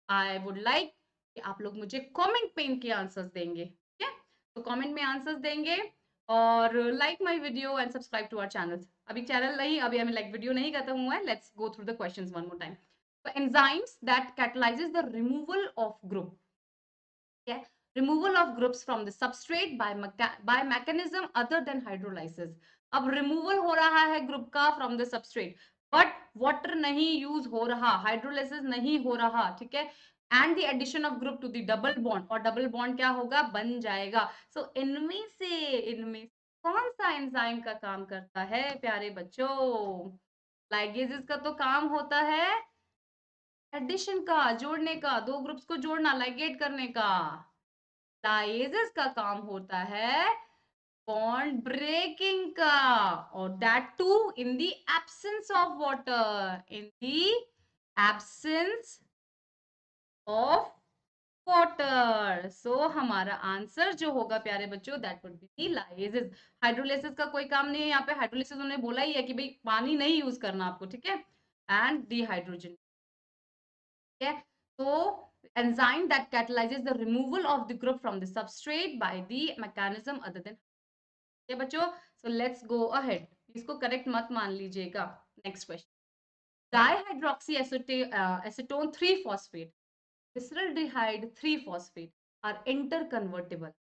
I would like कि आप लोग मुझे कमेंट में इनके आंसर्स देंगे, ठीक है? तो कमेंट में आंसर्स देंगे, और like my video and subscribe to our channel. अभी चैनल नहीं, अभी हमें लाइक वीडियो नहीं खत्म हुआ है। Let's go through the questions one more time. So enzymes that catalyzes the removal of group, okay? Removal of groups from the substrate by mechanism other than hydrolysis। अब रिमूवल हो रहा है ग्रुप का from the substrate, but water नहीं यूज हो रहा, हाइड्रोलाइसिस नहीं हो रहा, ठीक है, and the addition of group to the double bond, और डबल बॉन्ड क्या होगा, बन जाएगा। सो इनमें कौन सा एंजाइम का काम करता है प्यारे बच्चों, लाइगेजेस का तो काम होता है एडिशन का, जोड़ने का, दो ग्रुप्स को जोड़ना, लाइगेट करने का। डायजेस का काम होता है बॉन्ड ब्रेकिंग का, और that too in the absence of water, in the absence of water. So हमारा आंसर जो होगा प्यारे बच्चों, that would be the lysis. Hydrolysis का कोई काम नहीं है यहाँ पे, हाइड्रोलिसिस उन्होंने बोला ही है कि भाई पानी नहीं यूज करना आपको, ठीक है, एंड डी हाइड्रोजन, ठीक है। तो enzyme that catalyzes the removal of the group from the substrate by the mechanism other than, ठीक है बच्चों। So let's go ahead, इसको करेक्ट मत मान लीजिएगा। Next question, Dihydroxyacetone 3-phosphate, glyceraldehyde 3-phosphate are interconvertible.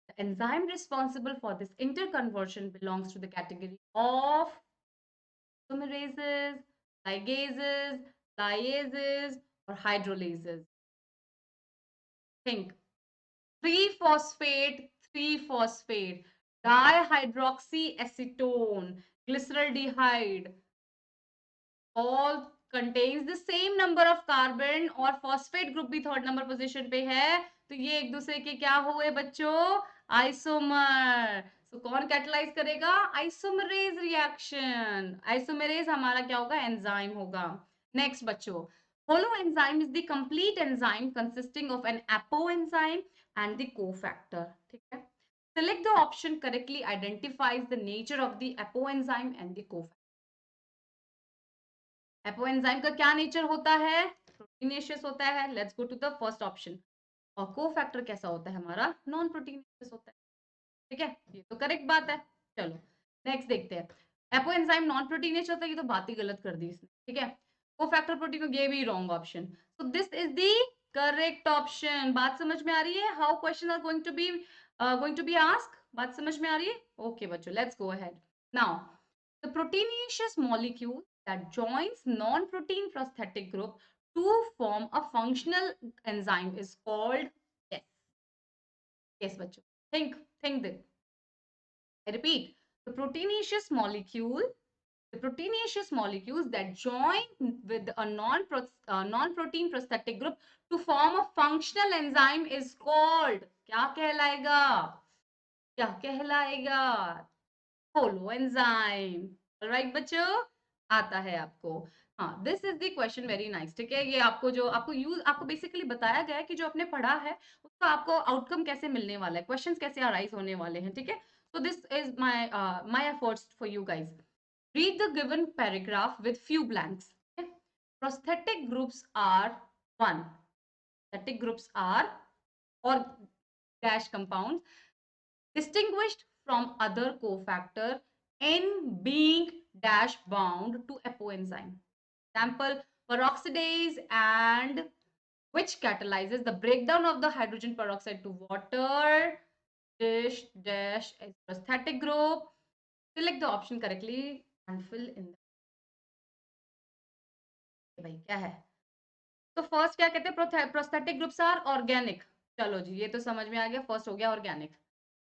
The enzyme responsible for this interconversion belongs to the category of isomerases, ligases, diases, or hydrolases. Think 3-phosphate, 3-phosphate, dihydroxyacetone, glyceraldehyde, all contains the same number of carbon और phosphate group भी थर्ड नंबर पोजीशन पे है, तो ये एक दूसरे के क्या हुए बच्चों? आइसोमर. तो कौन कैटलाइज करेगा? Isomerase reaction. आइसोमरेज हमारा क्या होगा? एंजाइम होगा. नेक्स्ट बच्चों, holoenzyme is the complete enzyme consisting of an apoenzyme and the cofactor. ठीक है, select the option correctly identifies the nature of the apoenzyme and the cofactor. Apoenzyme का क्या नेचर होता है? प्रोटीनेशियस होता है. Let's go to the first option. और कोफैक्टर कैसा होता है हमारा? नॉन प्रोटीनेशियस होता है. ठीक है, ये तो करेक्ट बात है. चलो नेक्स्ट देखते हैं. एपोएंजाइम नॉन प्रोटीनेशियस होता है, ये तो बात ही गलत कर दी इसने. ठीक है, कोफैक्टर प्रोटीन, ये भी wrong option. So this is the correct option. बात समझ में आ रही है? How question are going to be ask? बात समझ में आ रही है? ओके बच्चों, let's go ahead. Now the proteinaceous molecule that joins non-protein prosthetic group to form a functional enzyme is called, yes, yes बच्चों, think this. I repeat, the proteinaceous molecules that join with a non-protein prosthetic group to form a functional enzyme is called, क्या कहलाएगा? क्या कहलाएगा? कोलोएंजाइम. ऑलराइट बच्चों, आता है आपको. हाँ, this is the question. Very nice. ठीक है, ये आपको बेसिकली बताया गया है कि जो आपने पढ़ा है उसका आपको आउटकम कैसे मिलने वाला है, क्वेश्चंस कैसे अराइज होने वाले हैं. ठीक है, so this is my efforts for you guys. Read the given paragraph with few blanks. Okay? Prosthetic groups are one. Prosthetic groups are or dash compounds distinguished from other cofactor in being dash bound to apoenzyme. Example, peroxidase and which catalyzes the breakdown of the hydrogen peroxide to water dash is prosthetic group. Select the option correctly and fill in the. भाई क्या है? तो फर्स्ट क्या कहते हैं? Prosthetic groups are organic. चलो जी, ये तो समझ में आ गया. फर्स्ट हो गया ऑर्गेनिक.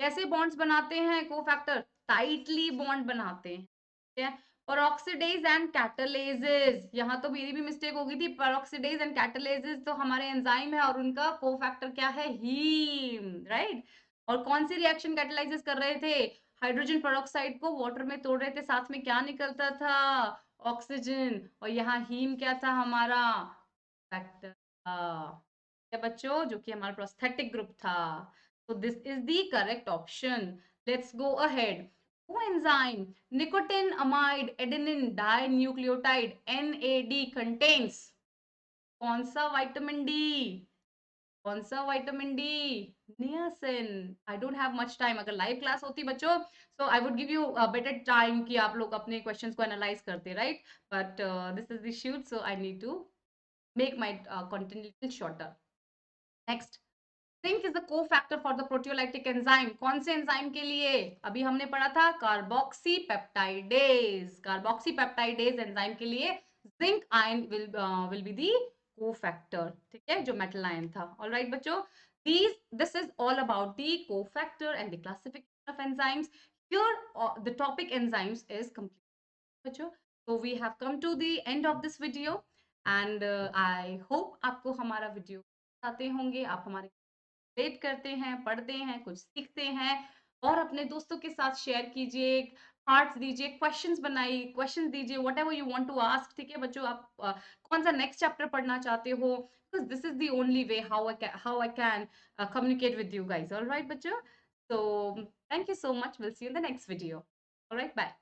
कैसे बॉन्ड्स बनाते हैं कोफैक्टर? टाइटली बॉन्ड बनाते हैं. ठीक है, पेरोक्सिडेज एंड कैटालेजेस, यहाँ तो मेरी भी मिस्टेक हो गई थी. पेरोक्सिडेज एंड कैटालेजेस तो हमारे एंजाइम है और उनका कोफैक्टर क्या है? हीम. राइट. और कौन सी रिएक्शन कैटालाइजेस कर रहे थे? हाइड्रोजन पेरोक्साइड को वाटर में तोड़ रहे थे, साथ में क्या निकलता था? ऑक्सीजन. और यहाँ हीम क्या था हमारा? फैक्टर. क्या बच्चों? जो कि हमारा प्रोस्थेटिक ग्रुप था. so this is the correct option. Let's go ahead. Coenzyme nicotinamide adenine dinucleotide NAD contains कौन सा विटामिन डी? कौन सा vitamin D? Niacin. I don't have much time. अगर लाइव क्लास होती बच्चों, so I would give you better time कि आप लोग अपने क्वेश्चंस को एनालाइज करते. Right, but this is the shoot, so I need to make my content little shorter. Next, zinc is the cofactor for the proteolytic enzyme. कौन से एंजाइम के लिए? अभी हमने पढ़ा था कार्बोक्सीपेप्टाइडेज. कार्बोक्सीपेप्टाइडेज एंजाइम के लिए zinc ion will be the cofactor. ठीक है, जो मेटल आयन था. All right बच्चों, this is all about the cofactor and the classification of enzymes. Here the topic enzymes is complete बच्चों. So we have come to the end of this video and I hope आपको हमारा वीडियो आते होंगे. आप हमारे वेट करते हैं, पढ़ते हैं, कुछ सीखते हैं और अपने दोस्तों के साथ शेयर कीजिए, हार्ट्स दीजिए, क्वेश्चंस दीजिए, whatever you want to ask. ठीक है बच्चों, आप कौन सा नेक्स्ट चैप्टर पढ़ना चाहते हो? Because this is the only way how I can communicate with you guys. Alright बच्चों, so thank you so much. We'll see you in the next video. All right, bye.